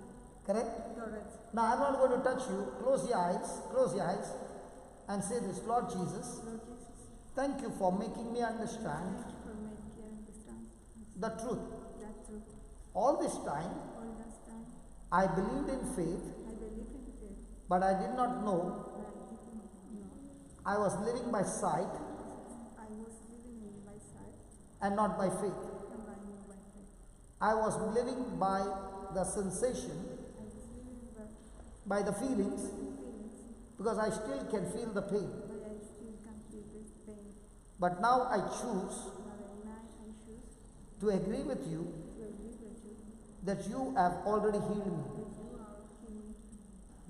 Correct? Correct. Now I'm not going to touch you. Close your eyes and say this, Lord Jesus, Lord Jesus, thank you for making me understand thank you for making me understand the truth. that truth. All this time, All this time, I believed in faith, I believe in faith, but I did not know but I didn't know. I was living by sight I was living in by sight and not by faith. and by no by faith. I was living by the sensation, I was living by by the feelings, feelings, because I still can feel the pain. but I still can't feel this pain. But now I choose But I choose to agree with you to agree with you that you have already healed me. that you are healing.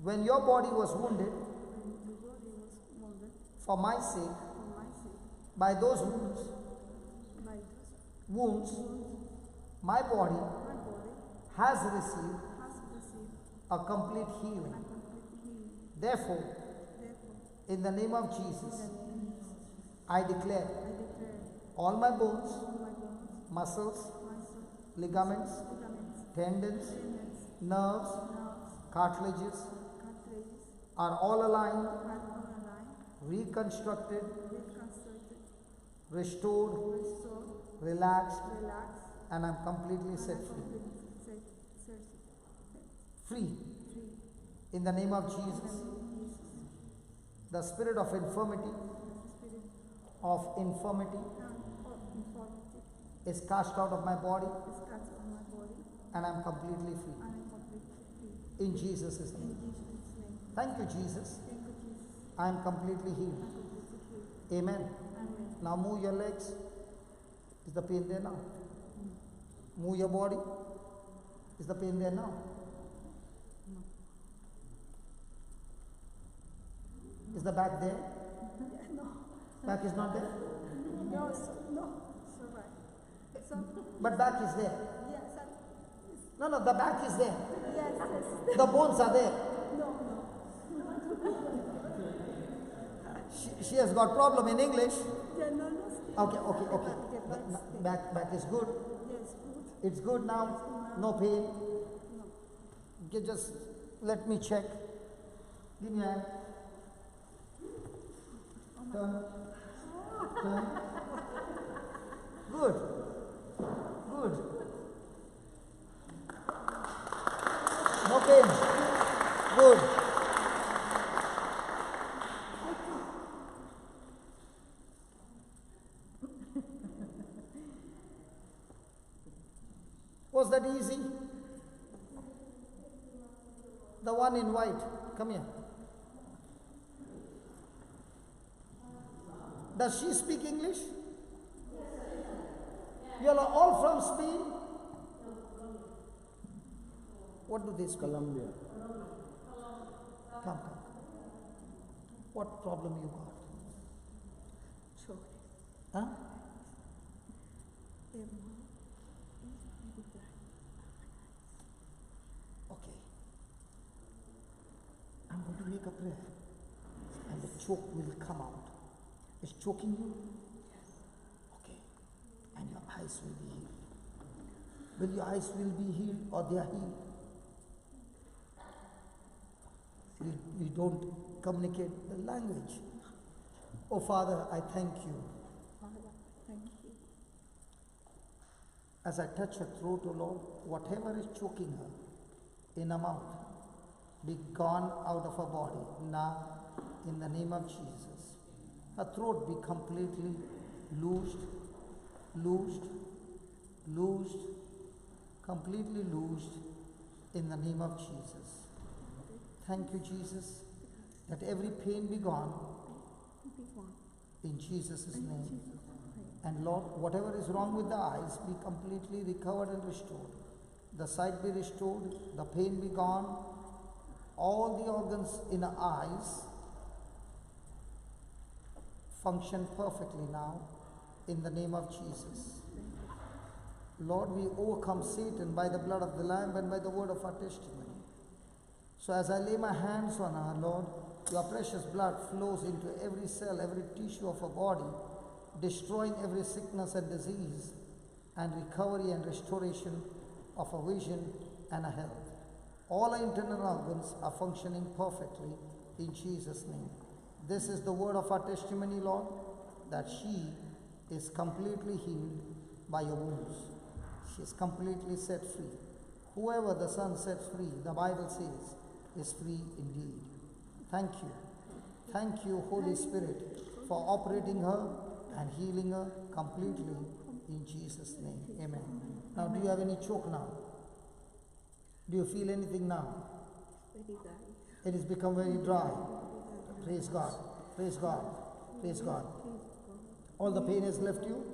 When your body was wounded When your body was wounded for my sake, for my sake, by those wounds, by those wounds, wounds, my body my body has received has received a complete a healing. complete healing. Therefore, Therefore, in the name of in Jesus, the name of Jesus, I declare I declare all my bones, all my bones, muscles, muscles, ligaments, ligaments, tendons, tendons, nerves, nerves, cartilages cartilages are all aligned, are all aligned, reconstructed, reconstructed, restored, restored, relaxed, relaxed, and I'm completely and set are free. completely set Free free. in the name of In the Jesus. name of Jesus, The spirit of infirmity, the spirit of infirmity of infirmity is cast out of my body is cast from my body, and I'm completely free. and I'm completely free. In Jesus' In name. Jesus' name. Thank you, Jesus. Thank you, Jesus. I am completely healed. I'm completely healed. Amen. Amen. Now move your legs. Is the pain there now? Move your body. Is the pain there now? No. Is the back there? No. Back is not there? No, so right. So, But back is there. yes, sir. No, the back is there. Yes. The bones are there. No. She has got problem in English. Yeah, no. Okay. Okay, Back is good. yes, good. It's good now. No pain. No. Okay, just let me check. Give me a hand. Turn. Good. No pain. Good. Was that easy? The one in white. Come here. Does she speak English? You are all from Spain? What do they speak? Colombia. Come. What problem you got? Choke. Huh? Okay. I'm going to make a prayer. And the choke will come out. Is choking you? Okay. And your eyes will be healed. Will your eyes will be healed or they are healed? We don't communicate the language. Oh Father, I thank you. Father, thank you. As I touch her throat, O Lord, whatever is choking her in her mouth, be gone out of her body now in the name of Jesus. Her throat be completely loosed, completely loosed in the name of Jesus. Thank you, Jesus, that every pain be gone Be one. in Jesus' In name. Jesus' name. And Lord, whatever is wrong with the eyes be completely recovered and restored. The sight be restored, the pain be gone, all the organs in the eyes function perfectly now in the name of Jesus. Lord, we overcome Satan by the blood of the Lamb and by the word of our testimony. So as I lay my hands on her, Lord, your precious blood flows into every cell, every tissue of her body, destroying every sickness and disease, and recovery and restoration of her vision and her health. All her internal organs are functioning perfectly in Jesus' name. This is the word of our testimony, Lord, that she is completely healed by your wounds. She is completely set free. Whoever the Son sets free, the Bible says, is free indeed. Thank you. Thank you, Holy Spirit, for operating her and healing her completely in Jesus' name. Amen. Now, do you have any choke now? Do you feel anything now? Very dry. It has become very dry. Praise God. Praise God. Praise God. All the pain has left you?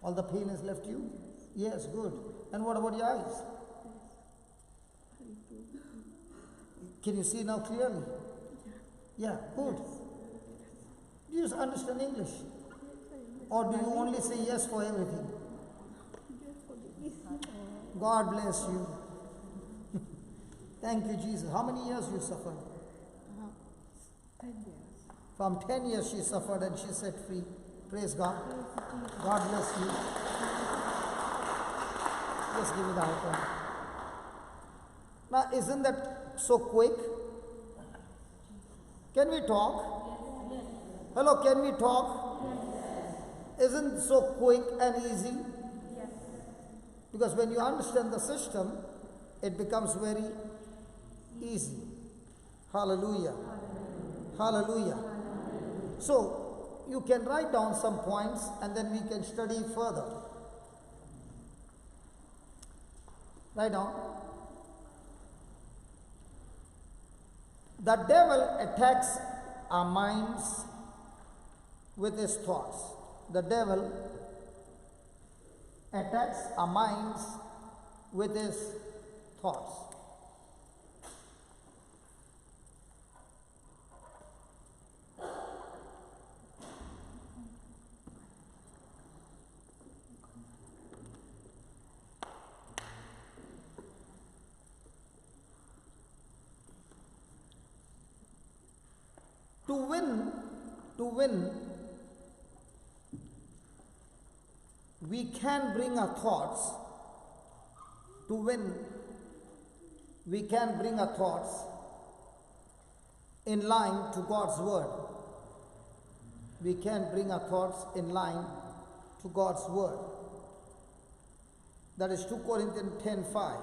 All the pain has left you? Yes, good. And what about your eyes? Can you see now clearly? Yeah, good. Do you understand English? Or do you only say yes for everything? God bless you. Thank you, Jesus. How many years you suffered? 10 years. From 10 years she suffered and she set free. Praise God. God bless you. Just give me the icon. Now, isn't that so quick? Can we talk? Hello, can we talk? Isn't it so quick and easy? Because when you understand the system, it becomes very easy. Hallelujah. Hallelujah. So, you can write down some points and then we can study further. Write down. The devil attacks our minds with his thoughts. The devil attacks our minds with his thoughts. To win, we can bring our thoughts. To win, we can bring our thoughts in line to God's word. We can bring our thoughts in line to God's word. That is 2 Corinthians 10:5.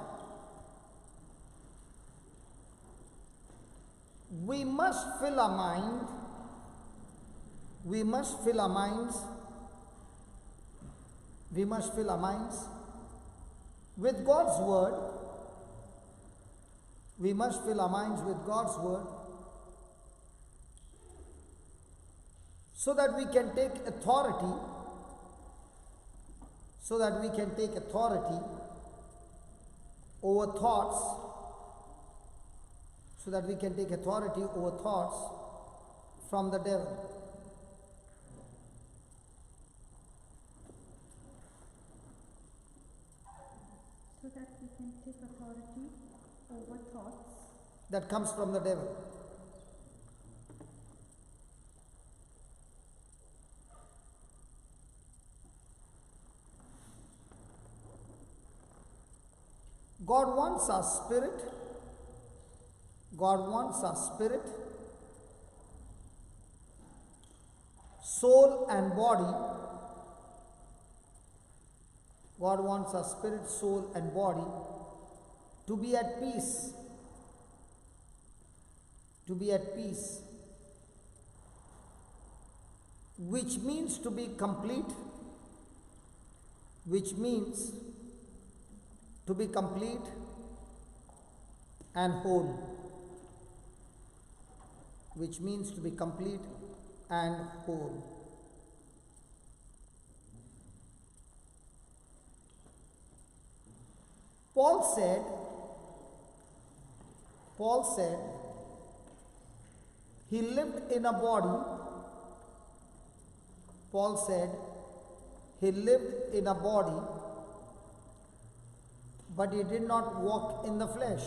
We must fill our mind. We must fill our minds. We must fill our minds with God's word. We must fill our minds with God's word so that we can take authority, so that we can take authority over thoughts, so that we can take authority over thoughts from the devil. So that we can take authority over thoughts that comes from the devil. God wants our spirit. God wants our spirit, soul and body. God wants our spirit, soul and body to be at peace. To be at peace. Which means to be complete. Which means to be complete and whole. Which means to be complete and whole. Paul said, he lived in a body. Paul said, he lived in a body, but he did not walk in the flesh.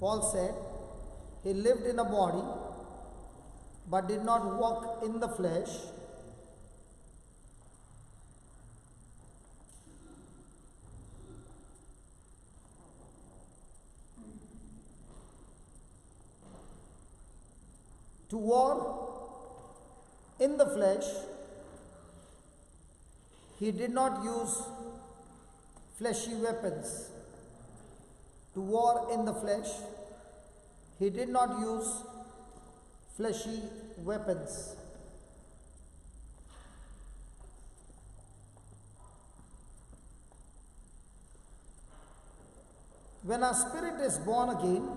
Paul said, he lived in a body but did not walk in the flesh. To war in the flesh, he did not use fleshy weapons. To war in the flesh, he did not use fleshy weapons. When our spirit is born again,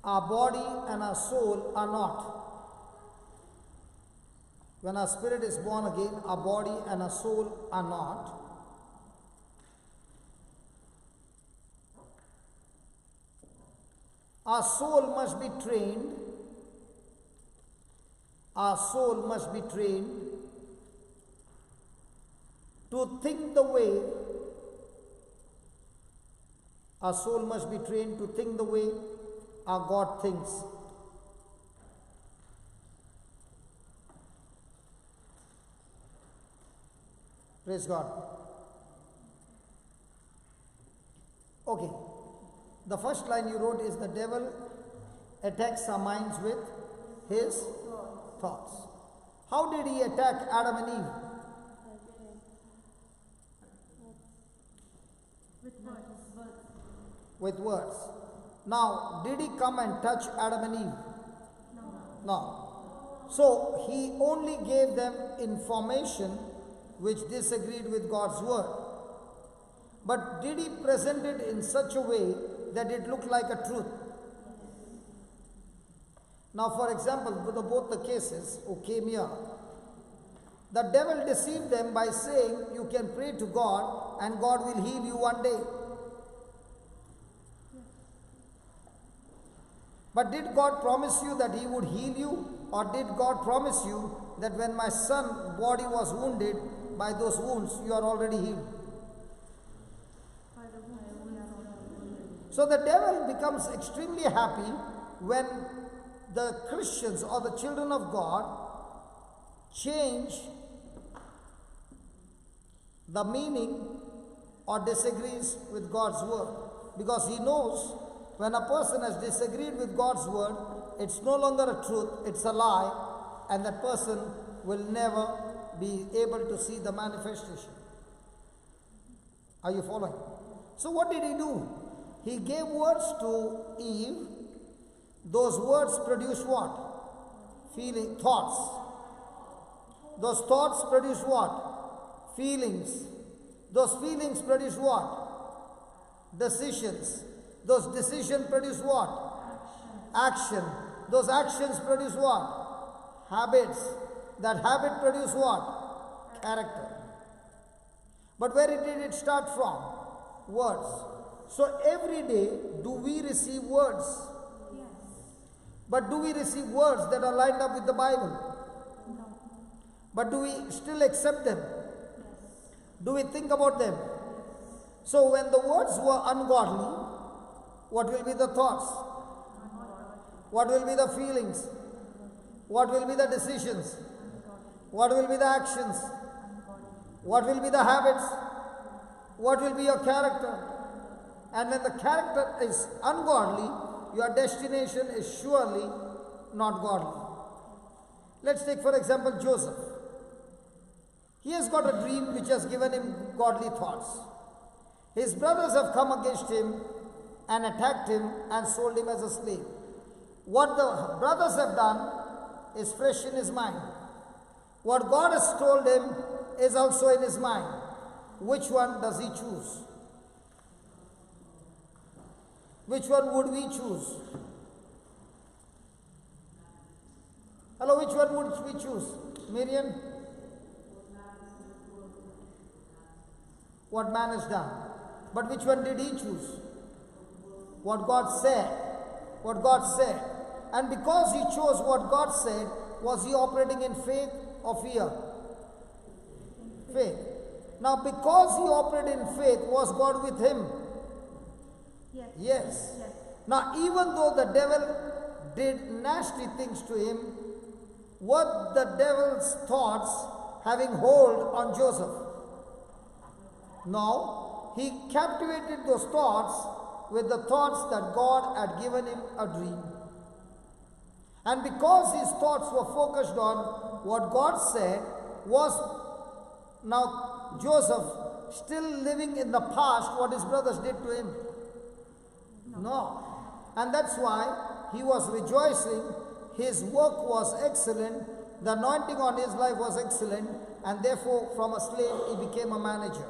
our body and our soul are not. When our spirit is born again, our body and our soul are not. Our soul must be trained. Our soul must be trained to think the way. Our soul must be trained to think the way our God thinks. Praise God. Okay. The first line you wrote is the devil attacks our minds with his thoughts. How did he attack Adam and Eve? With words. Now, did he come and touch Adam and Eve? No. So, he only gave them information which disagreed with God's word. But did he present it in such a way that it looked like a truth? Now, for example, with both the cases who came here, the devil deceived them by saying, you can pray to God and God will heal you one day. But did God promise you that he would heal you? Or did God promise you that when my son's body was wounded, by those wounds you are already healed? So the devil becomes extremely happy when the Christians or the children of God change the meaning or disagrees with God's word. Because he knows when a person has disagreed with God's word, it's no longer a truth, it's a lie, and that person will never be able to see the manifestation. Are you following? So what did he do? He gave words to Eve. Those words produce what? Feeling, thoughts. Those thoughts produce what? Feelings. Those feelings produce what? Decisions. Those decisions produce what? Action. Those actions produce what? Habits. That habit produce what? Character. But where did it start from? Words. So every day, do we receive words? Yes. But do we receive words that are lined up with the Bible? No. But do we still accept them? Yes. Do we think about them? So when the words were ungodly, what will be the thoughts? What will be the feelings? What will be the decisions? What will be the actions? What will be the habits? What will be your character? And when the character is ungodly, your destination is surely not godly. Let's take for example Joseph. He has got a dream which has given him godly thoughts. His brothers have come against him and attacked him and sold him as a slave. What the brothers have done is fresh in his mind. What God has told him is also in his mind. Which one does he choose? Which one would we choose? Hello, which one would we choose? Miriam? What man has done. But which one did he choose? What God said. What God said. And because he chose what God said, was he operating in faith or fear? Faith. Now, because he operated in faith, was God with him? Yes. Yes. Yes. Now, even though the devil did nasty things to him, were the devil's thoughts having hold on Joseph? No. He captivated those thoughts with the thoughts that God had given him a dream. And because his thoughts were focused on what God said, was now Joseph still living in the past what his brothers did to him? No. And that's why he was rejoicing. His work was excellent. The anointing on his life was excellent. And therefore, from a slave, he became a manager.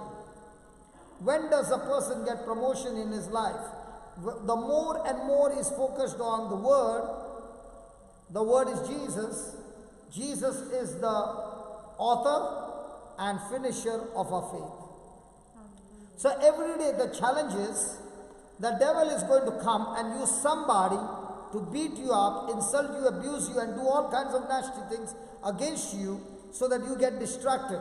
When does a person get promotion in his life? The more and more is focused on the Word is Jesus. Jesus is the author and finisher of our faith. So every day the challenge is, the devil is going to come and use somebody to beat you up, insult you, abuse you, and do all kinds of nasty things against you so that you get distracted.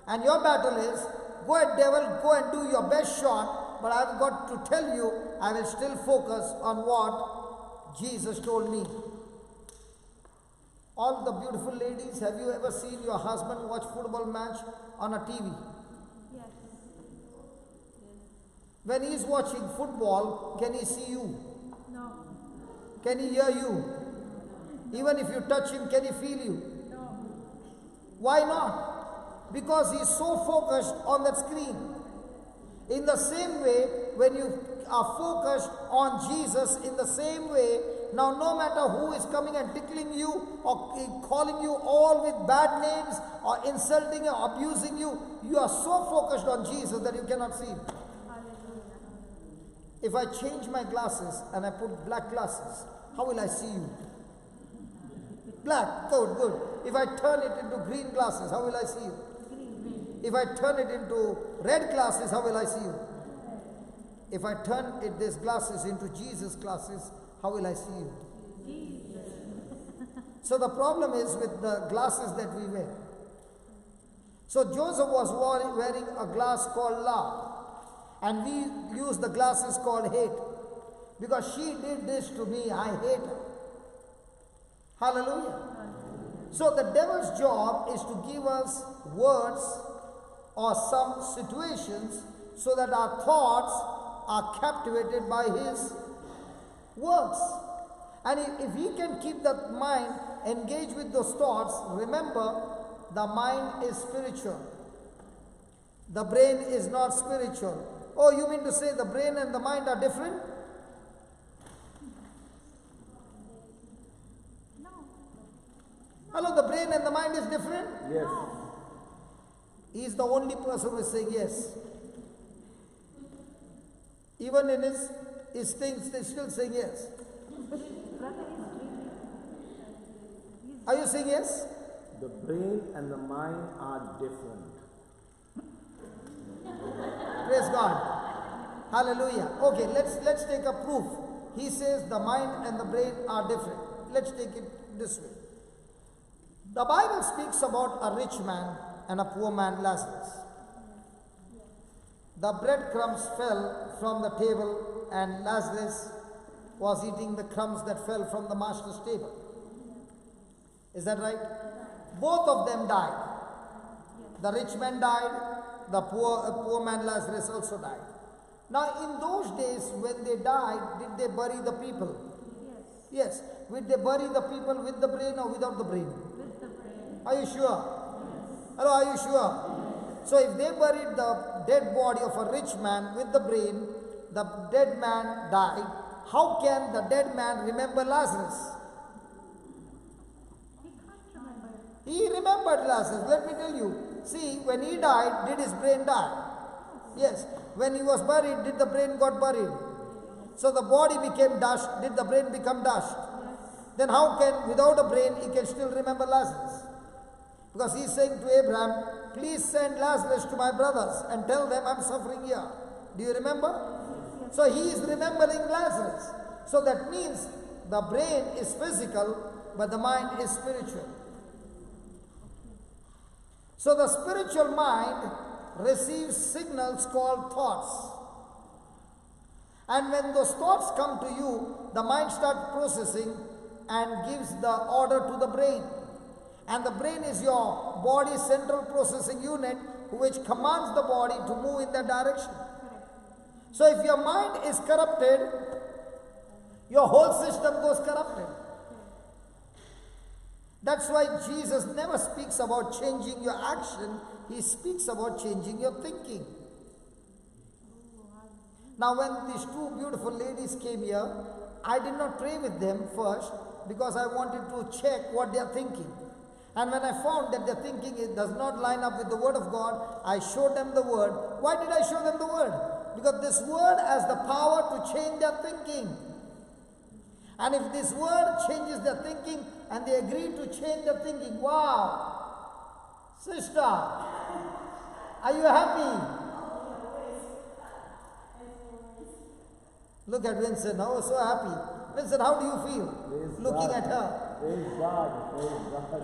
And your battle is, go ahead devil, go and do your best shot, but I've got to tell you, I will still focus on what Jesus told me. All the beautiful ladies, have you ever seen your husband watch football match on a TV? Yes. When he is watching football, can he see you? No. Can he hear you? Even if you touch him, can he feel you? No. Why not? Because he is so focused on that screen. In the same way, when you are focused on Jesus, in the same way, now no matter who is coming and tickling you or calling you all with bad names or insulting or abusing you, you are so focused on Jesus that you cannot see him. Hallelujah. If I change my glasses and I put black glasses, how will I see you? Black, good, good. If I turn it into green glasses, how will I see you? If I turn it into red glasses, how will I see you? If I turn these glasses into Jesus glasses, how will I see you? Jesus. So the problem is with the glasses that we wear. So Joseph was wearing a glass called love, and we use the glasses called hate. Because she did this to me, I hate her. Hallelujah. So the devil's job is to give us words or some situations so that our thoughts are captivated by his words. And if he can keep the mind engaged with those thoughts, remember, the mind is spiritual. The brain is not spiritual. Oh, you mean to say the brain and the mind are different? No. Hello, the brain and the mind is different? Yes. He is the only person who is saying yes. Even in his things, they still saying yes. Brother is dreaming. Are you saying yes? The brain and the mind are different. Praise God. Hallelujah. Okay, let's take a proof. He says the mind and the brain are different. Let's take it this way. The Bible speaks about a rich man and a poor man, Lazarus. The breadcrumbs fell from the table and Lazarus was eating the crumbs that fell from the master's table. Is that right? Both of them died. The rich man died, the poor man Lazarus also died. Now in those days when they died, did they bury the people? Yes. Yes. Did they bury the people with the brain or without the brain? With the brain. Are you sure? Hello, are you sure? So if they buried the dead body of a rich man with the brain, the dead man died. How can the dead man remember Lazarus? He can't remember. He remembered Lazarus. Let me tell you. See, when he died, did his brain die? Yes. When he was buried, did the brain got buried? So the body became dust. Did the brain become dust? Then how can, without a brain, he can still remember Lazarus? Because he's saying to Abraham, please send Lazarus to my brothers and tell them I'm suffering here. Do you remember? So he is remembering Lazarus. So that means the brain is physical, but the mind is spiritual. So the spiritual mind receives signals called thoughts. And when those thoughts come to you, the mind starts processing and gives the order to the brain. And the brain is your body's central processing unit, which commands the body to move in that direction. So if your mind is corrupted, your whole system goes corrupted. That's why Jesus never speaks about changing your action. He speaks about changing your thinking. Now when these two beautiful ladies came here, I did not pray with them first because I wanted to check what they are thinking. And when I found that their thinking does not line up with the Word of God, I showed them the Word. Why did I show them the Word? Because this Word has the power to change their thinking. And if this Word changes their thinking and they agree to change their thinking, wow! Sister, are you happy? Look at Vincent, oh, so happy. Vincent, how do you feel Praise looking God. at her? Praise God. Praise God.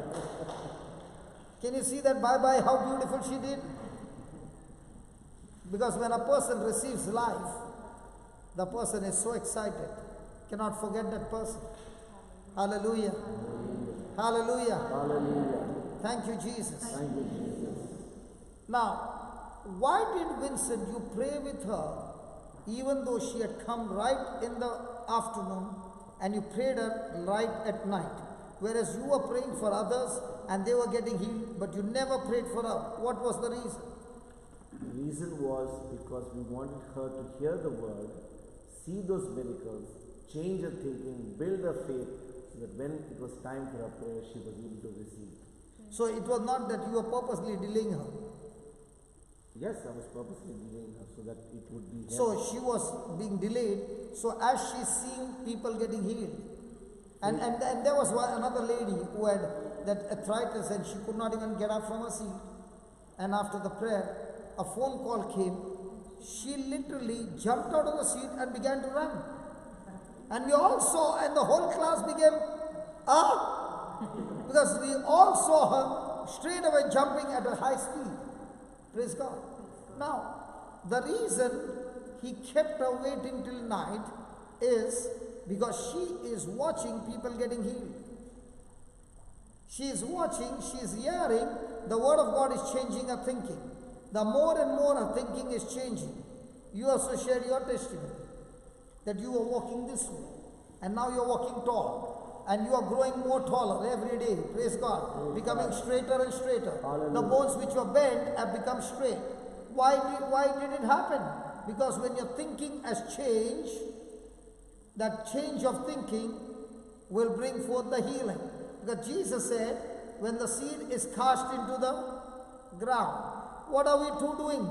Can you see that bye-bye, how beautiful she did? Because when a person receives life, the person is so excited. Cannot forget that person. Hallelujah. Hallelujah. Hallelujah. Thank you, Jesus. Thank you, Jesus. Now, why did Vincent, you pray with her, even though she had come right in the afternoon, and you prayed her right at night? Whereas you were praying for others and they were getting healed, but you never prayed for her. What was the reason? The reason was because we wanted her to hear the word, see those miracles, change her thinking, build her faith, so that when it was time for her prayer, she was able to receive. So it was not that you were purposely delaying her. Yes, I was purposely delaying her so that it would be helped. So she was being delayed. So as she's seeing people getting healed, and there was another lady who had that arthritis and she could not even get up from her seat. And after the prayer, a phone call came. She literally jumped out of the seat and began to run. And we all saw, and the whole class became, because we all saw her straight away jumping at a high speed. Praise God. Now, the reason he kept her waiting till night is because she is watching people getting healed. She is watching, she is hearing, the Word of God is changing her thinking. The more and more her thinking is changing. You also shared your testimony that you were walking this way and now you are walking tall and you are growing more taller every day. Praise God. Becoming straighter and straighter. Hallelujah. The bones which were bent have become straight. Why did it happen? Because when your thinking has changed, that change of thinking will bring forth the healing. Because Jesus said, when the seed is cast into the ground, what are we two doing?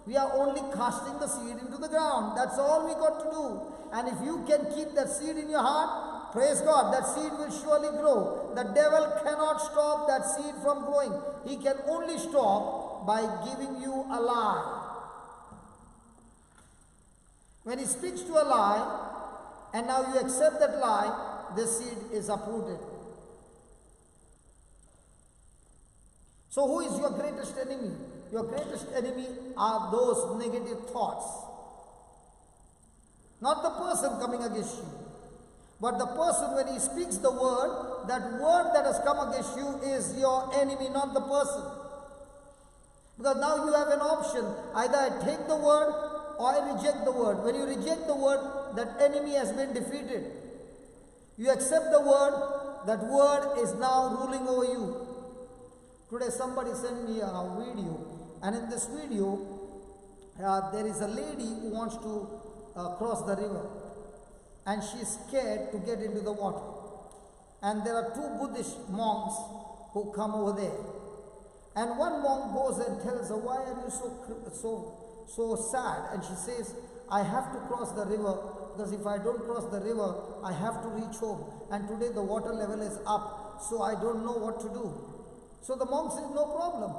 We are only casting the seed into the ground. That's all we got to do. And if you can keep that seed in your heart, praise God, that seed will surely grow. The devil cannot stop that seed from growing. He can only stop by giving you a lie. When he speaks to a lie, and now you accept that lie, the seed is uprooted. So who is your greatest enemy? Your greatest enemy are those negative thoughts. Not the person coming against you, but the person when he speaks the word, that word that has come against you is your enemy, not the person. Because now you have an option. Either I take the word or I reject the word. When you reject the word, that enemy has been defeated. You accept the word, that word is now ruling over you. Today somebody sent me a video, and in this video there is a lady who wants to cross the river, and she is scared to get into the water. And there are two Buddhist monks who come over there, and one monk goes and tells her, why are you so sad? And she says, I have to cross the river, because if I don't cross the river, I have to reach home, and today the water level is up, so I don't know what to do. So the monk says, no problem.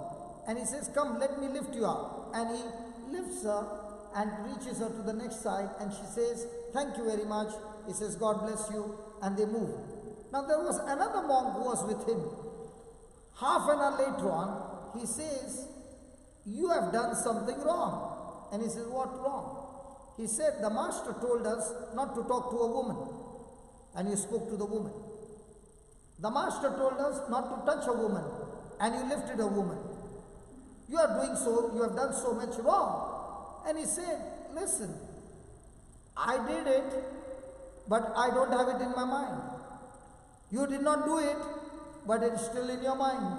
And he says, come, let me lift you up. And he lifts her and reaches her to the next side. And she says, thank you very much. He says, God bless you. And they move. Now there was another monk who was with him. Half an hour later on, he says, you have done something wrong. And he says, what wrong? He said, the master told us not to talk to a woman. And you spoke to the woman. The master told us not to touch a woman. And you lifted a woman. You are doing so, you have done so much wrong. And he said, listen, I did it, but I don't have it in my mind. You did not do it, but it's still in your mind.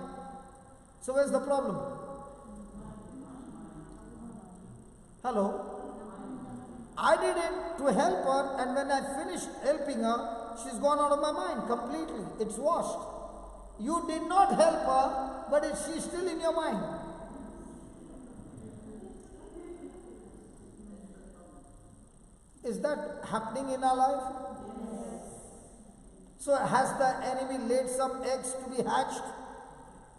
So where's the problem? Hello? I did it to help her, and when I finished helping her, she's gone out of my mind completely. It's washed. You did not help her, but she's still in your mind. Is that happening in our life? Yes. So has the enemy laid some eggs to be hatched?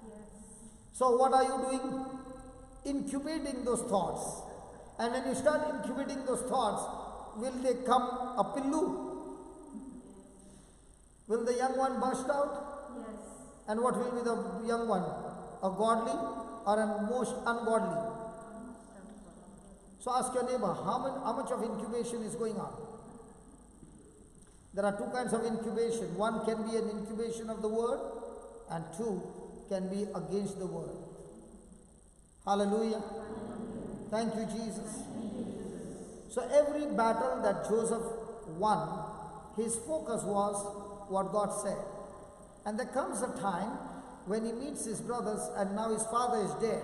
Yes. So what are you doing? Incubating those thoughts. And when you start incubating those thoughts, will they come a pillu? Will the young one burst out? Yes. And what will be the young one? A godly or a most ungodly? So ask your neighbor, how much of incubation is going on? There are two kinds of incubation. One can be an incubation of the word, and two can be against the word. Hallelujah. Thank you, Jesus. So every battle that Joseph won, his focus was what God said. And there comes a time when he meets his brothers, and now his father is dead.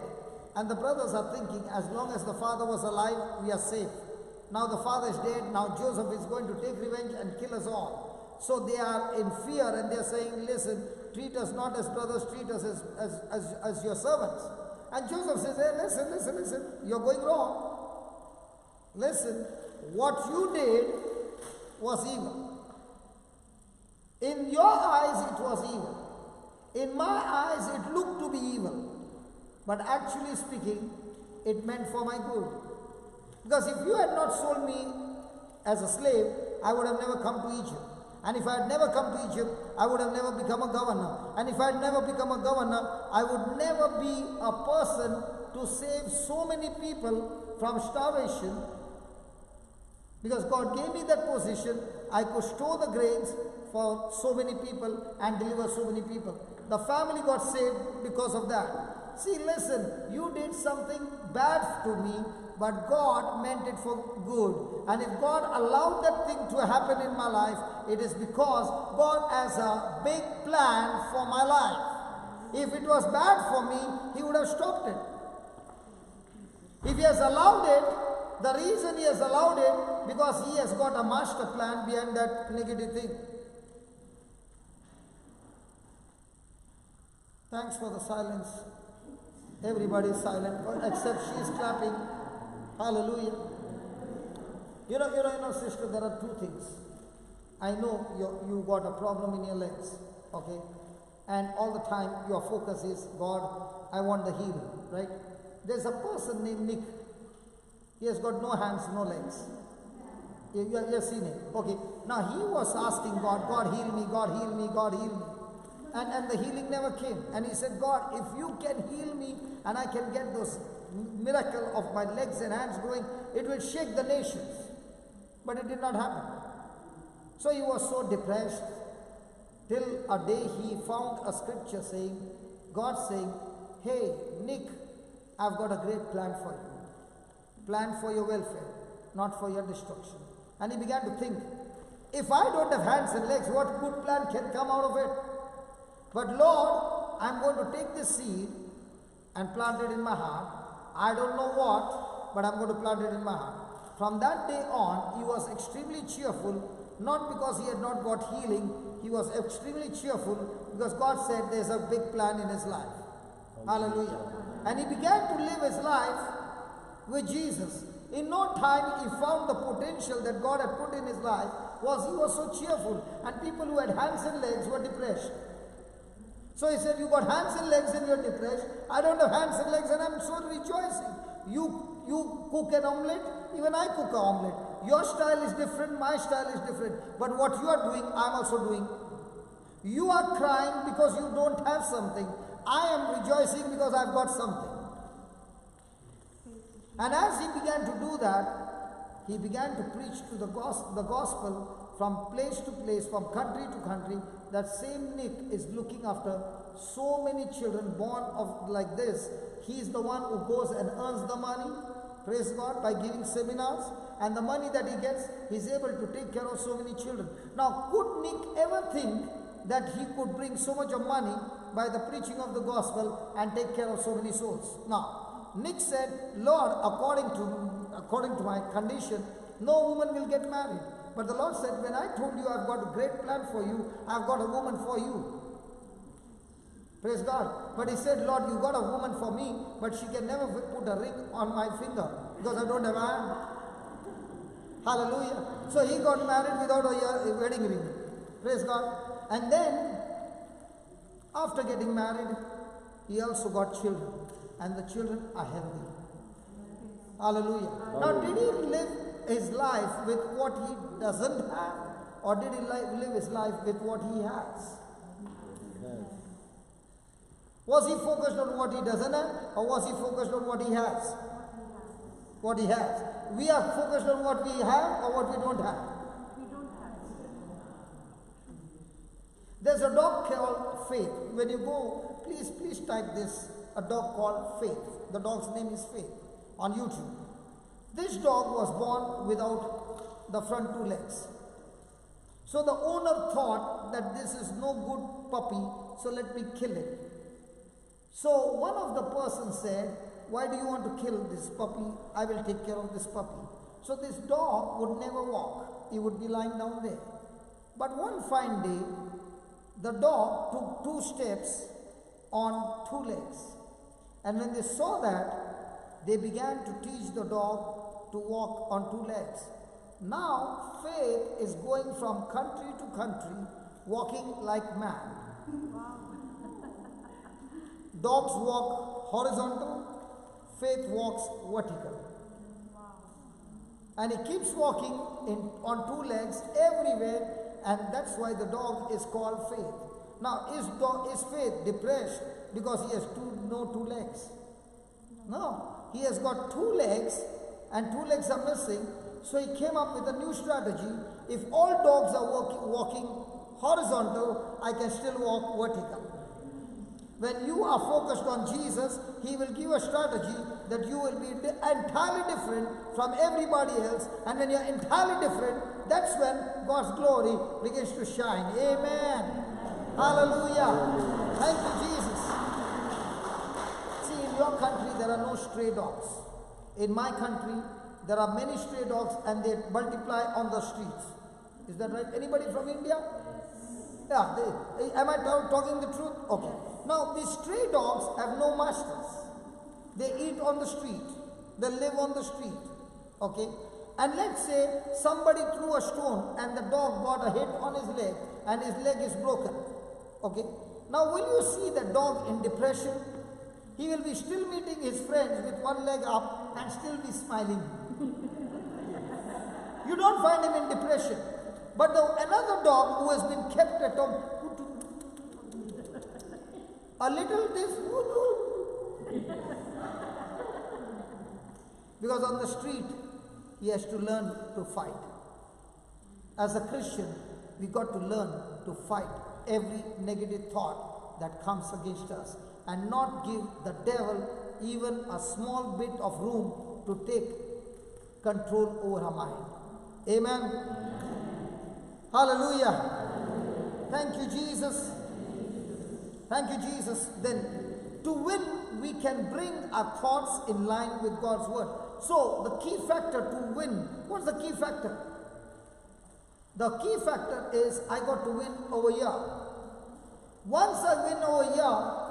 And the brothers are thinking, as long as the father was alive, we are safe. Now the father is dead, now Joseph is going to take revenge and kill us all. So they are in fear, and they are saying, listen, treat us not as brothers, treat us as your servants. And Joseph says, hey, listen, you're going wrong. Listen, what you did was evil. In your eyes it was evil. In my eyes it looked to be evil. But actually speaking, it meant for my good. Because if you had not sold me as a slave, I would have never come to Egypt. And if I had never come to Egypt, I would have never become a governor. And if I had never become a governor, I would never be a person to save so many people from starvation. Because God gave me that position, I could store the grains for so many people and deliver so many people. The family got saved because of that. See, listen, you did something bad to me, but God meant it for good. And if God allowed that thing to happen in my life, it is because God has a big plan for my life. If it was bad for me, He would have stopped it. If He has allowed it, the reason He has allowed it, because He has got a master plan behind that negative thing. Thanks for the silence. Everybody is silent, except she is clapping. Hallelujah. You know, sister, there are two things. I know you got a problem in your legs, okay? And all the time your focus is, God, I want the healing, right? There's a person named Nick. He has got no hands, no legs. You have seen him. Okay. Now he was asking God, God heal me, God heal me, God heal me. And the healing never came. And he said, God, if you can heal me and I can get those miracle of my legs and hands going, it will shake the nations. But it did not happen. So he was so depressed till a day he found a scripture saying, God saying, hey, Nick, I've got a great plan for you. Plan for your welfare, not for your destruction. And he began to think, if I don't have hands and legs, what good plan can come out of it? But Lord, I'm going to take this seed and plant it in my heart. I don't know what, but I'm going to plant it in my heart. From that day on, he was extremely cheerful, not because he had not got healing, he was extremely cheerful because God said there's a big plan in his life. Hallelujah. And he began to live his life with Jesus. In no time, he found the potential that God had put in his life. He was so cheerful, and people who had hands and legs were depressed. So he said, you got hands and legs and you're depressed. I don't have hands and legs and I'm so rejoicing. You cook an omelette, even I cook an omelette. Your style is different, my style is different. But what you are doing, I'm also doing. You are crying because you don't have something. I am rejoicing because I've got something. And as he began to do that, he began to preach to the gospel from place to place, from country to country. That same Nick is looking after so many children born of like this. He is the one who goes and earns the money, praise God, by giving seminars. And the money that he gets, he is able to take care of so many children. Now, could Nick ever think that he could bring so much of money by the preaching of the gospel and take care of so many souls? Now, Nick said, Lord, according to my condition, no woman will get married. But the Lord said, when I told you I've got a great plan for you, I've got a woman for you. Praise God. But he said, Lord, you got a woman for me, but she can never put a ring on my finger because I don't have a hand. Hallelujah. So he got married without a wedding ring. Praise God. And then, after getting married, he also got children. And the children are healthy. Hallelujah. Now, did he live his life with what he doesn't have? Or did he live his life with what he has? Was he focused on what he doesn't have? Or was he focused on what he has? What he has. We are focused on what we have or what we don't have. There's a dog called Faith. When you go, please type this, a dog called Faith. The dog's name is Faith on YouTube. This dog was born without the front two legs. So the owner thought that this is no good puppy, so let me kill it. So one of the persons said, why do you want to kill this puppy? I will take care of this puppy. So this dog would never walk. He would be lying down there. But one fine day, the dog took 2 steps on 2 legs. And when they saw that, they began to teach the dog to walk on 2 legs. Now, Faith is going from country to country, walking like man. Dogs walk horizontal, Faith walks vertical. And he keeps walking on 2 legs everywhere, and that's why the dog is called Faith. Now, is Faith depressed because he has no 2 legs? No, he has got 2 legs and 2 legs are missing. So he came up with a new strategy. If all dogs are walking horizontal, I can still walk vertical. When you are focused on Jesus, he will give a strategy that you will be entirely different from everybody else. And when you're entirely different, that's when God's glory begins to shine. Amen. Hallelujah. Thank you, Jesus. See, in your country, there are no stray dogs. In my country, there are many stray dogs and they multiply on the streets. Is that right? Anybody from India? Yeah. Am I talking the truth? Okay. Now, these stray dogs have no masters. They eat on the street. They live on the street. Okay. And let's say somebody threw a stone and the dog got a hit on his leg and his leg is broken. Okay. Now, will you see the dog in depression? He will be still meeting his friends with one leg up and still be smiling. You don't find him in depression. But another dog who has been kept at home, a little this, because on the street he has to learn to fight. As a Christian, we got to learn to fight every negative thought that comes against us and not give the devil even a small bit of room to take control over our mind. Amen. Hallelujah. Thank you, Jesus. Thank you, Jesus. Then, to win, we can bring our thoughts in line with God's word. So, the key factor to win, what's the key factor? The key factor is I got to win over here. Once I win over here,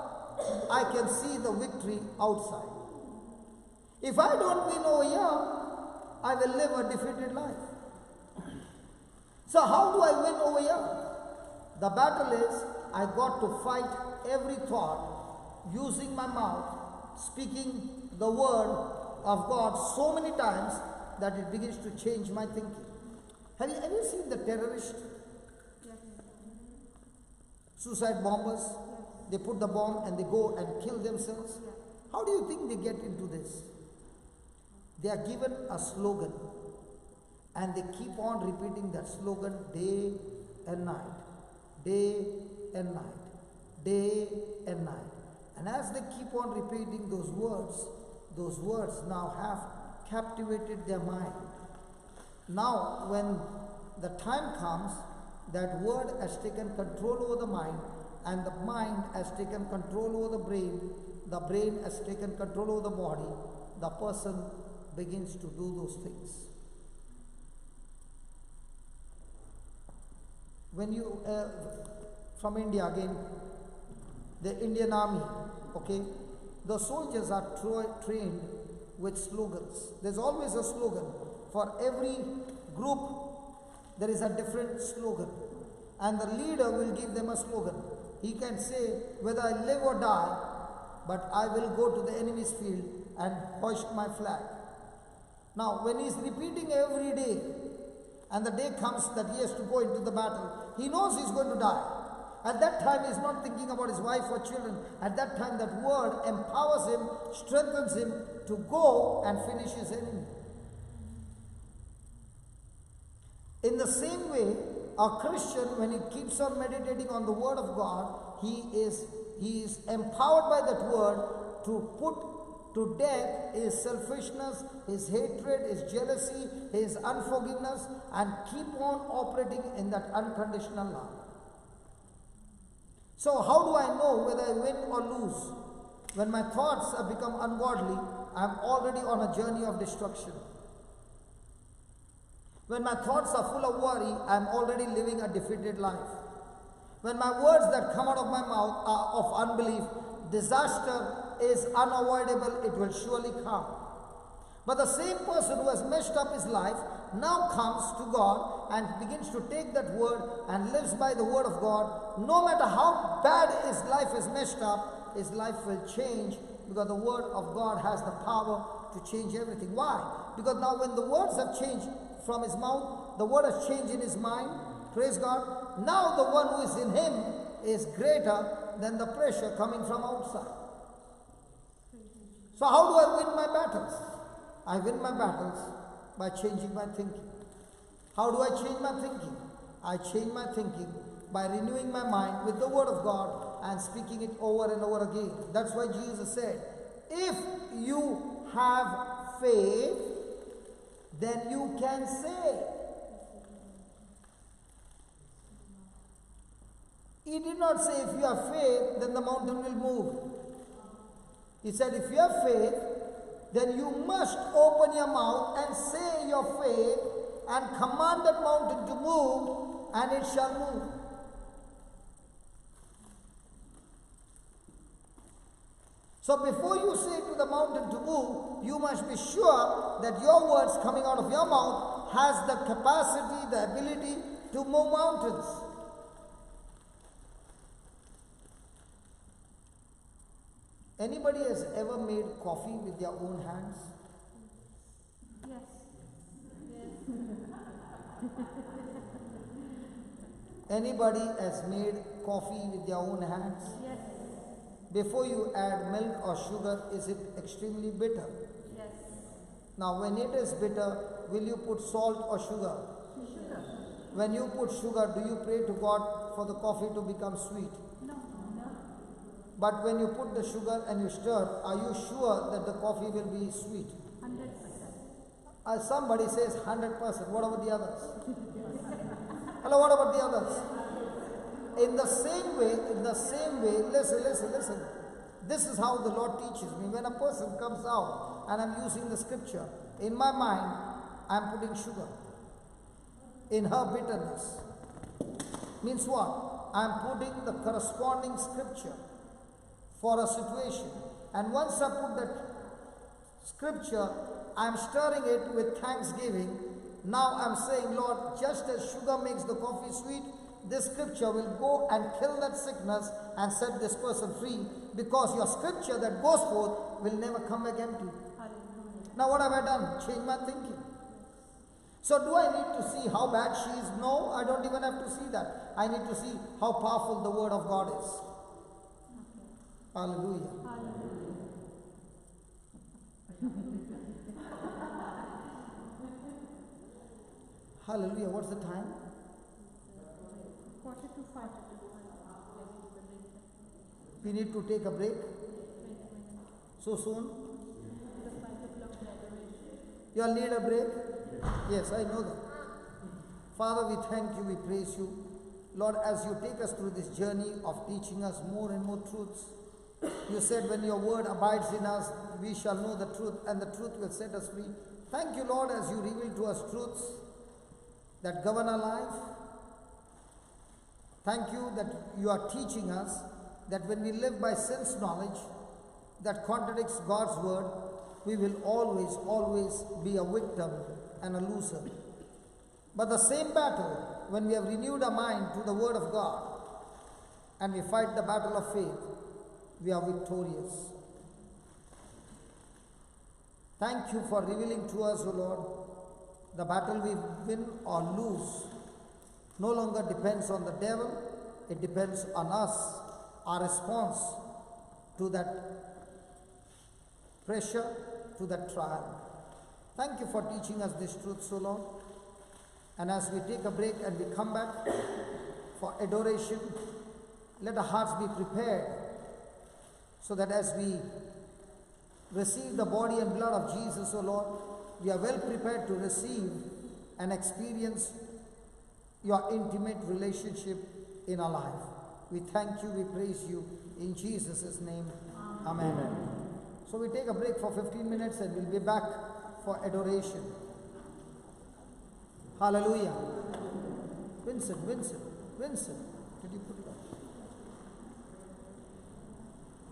I can see the victory outside. If I don't win over here, I will live a defeated life. So how do I win over here? The battle is I got to fight every thought using my mouth, speaking the word of God so many times that it begins to change my thinking. Have you seen the terrorists? Yes. Suicide bombers? Yes. They put the bomb and they go and kill themselves. Yes. How do you think they get into this? They are given a slogan and they keep on repeating that slogan day and night, day and night, day and night. And as they keep on repeating those words now have captivated their mind. Now when the time comes, that word has taken control over the mind, and the mind has taken control over the brain has taken control over the body, the person begins to do those things. When you, from India again, the Indian Army, okay, the soldiers are trained with slogans. There's always a slogan. For every group, there is a different slogan. And the leader will give them a slogan. He can say, whether I live or die, but I will go to the enemy's field and hoist my flag. Now, when he is repeating every day, and the day comes that he has to go into the battle, he knows he is going to die. At that time, he is not thinking about his wife or children. At that time, that word empowers him, strengthens him to go and finish his enemy. In the same way, a Christian, when he keeps on meditating on the word of God, he is empowered by that word to put to death his selfishness, his hatred, his jealousy, his unforgiveness, and keep on operating in that unconditional love. So how do I know whether I win or lose? When my thoughts have become ungodly, I am already on a journey of destruction. When my thoughts are full of worry, I am already living a defeated life. When my words that come out of my mouth are of unbelief, disaster is unavoidable, it will surely come. But the same person who has messed up his life now comes to God and begins to take that word and lives by the word of God. No matter how bad his life is messed up, his life will change, because the word of God has the power to change everything. Why? Because now when the words have changed from his mouth, the word has changed in his mind, praise God. Now the one who is in him is greater than the pressure coming from outside. So how do I win my battles? I win my battles by changing my thinking. How do I change my thinking? I change my thinking by renewing my mind with the word of God and speaking it over and over again. That's why Jesus said, if you have faith, then you can say. He did not say if you have faith, then the mountain will move. He said if you have faith, then you must open your mouth and say your faith and command that mountain to move, and it shall move. So before you say to the mountain to move, you must be sure that your words coming out of your mouth has the capacity, the ability to move mountains. Anybody has ever made coffee with their own hands? Yes. Anybody has made coffee with their own hands? Yes. Before you add milk or sugar, is it extremely bitter? Yes. Now when it is bitter, will you put salt or sugar? Sugar. When you put sugar, do you pray to God for the coffee to become sweet? No. But when you put the sugar and you stir, are you sure that the coffee will be sweet? 100%. Somebody says 100%. What about the others? Hello, what about the others? In the same way, listen. This is how the Lord teaches me. When a person comes out and I'm using the scripture, in my mind, I'm putting sugar. In her bitterness. Means what? I'm putting the corresponding scripture for a situation. And once I put that scripture, I'm stirring it with thanksgiving. Now I'm saying, Lord, just as sugar makes the coffee sweet, this scripture will go and kill that sickness and set this person free, because your scripture that goes forth will never come back empty. Hallelujah. Now what have I done? Change my thinking. So do I need to see how bad she is? No, I don't even have to see that. I need to see how powerful the word of God is. Hallelujah. Hallelujah. Hallelujah. What's the time? 4:45. We need to take a break. So soon? You all need a break? Yes, I know that. Father, we thank you, we praise you. Lord, as you take us through this journey of teaching us more and more truths, you said when your word abides in us, we shall know the truth and the truth will set us free. Thank you, Lord, as you reveal to us truths that govern our life. Thank you that you are teaching us that when we live by sense knowledge that contradicts God's word, we will always, always be a victim and a loser. But the same battle, when we have renewed our mind to the word of God and we fight the battle of faith, we are victorious. Thank you for revealing to us, O Lord, the battle we win or lose no longer depends on the devil, it depends on us, our response to that pressure, to that trial. Thank you for teaching us this truth, so Lord. And as we take a break and we come back for adoration, let our hearts be prepared so that as we receive the body and blood of Jesus, O Lord, we are well prepared to receive and experience your intimate relationship in our life. We thank you, we praise you in Jesus' name. Amen. Amen. So we take a break for 15 minutes and we'll be back for adoration. Hallelujah. Vincent.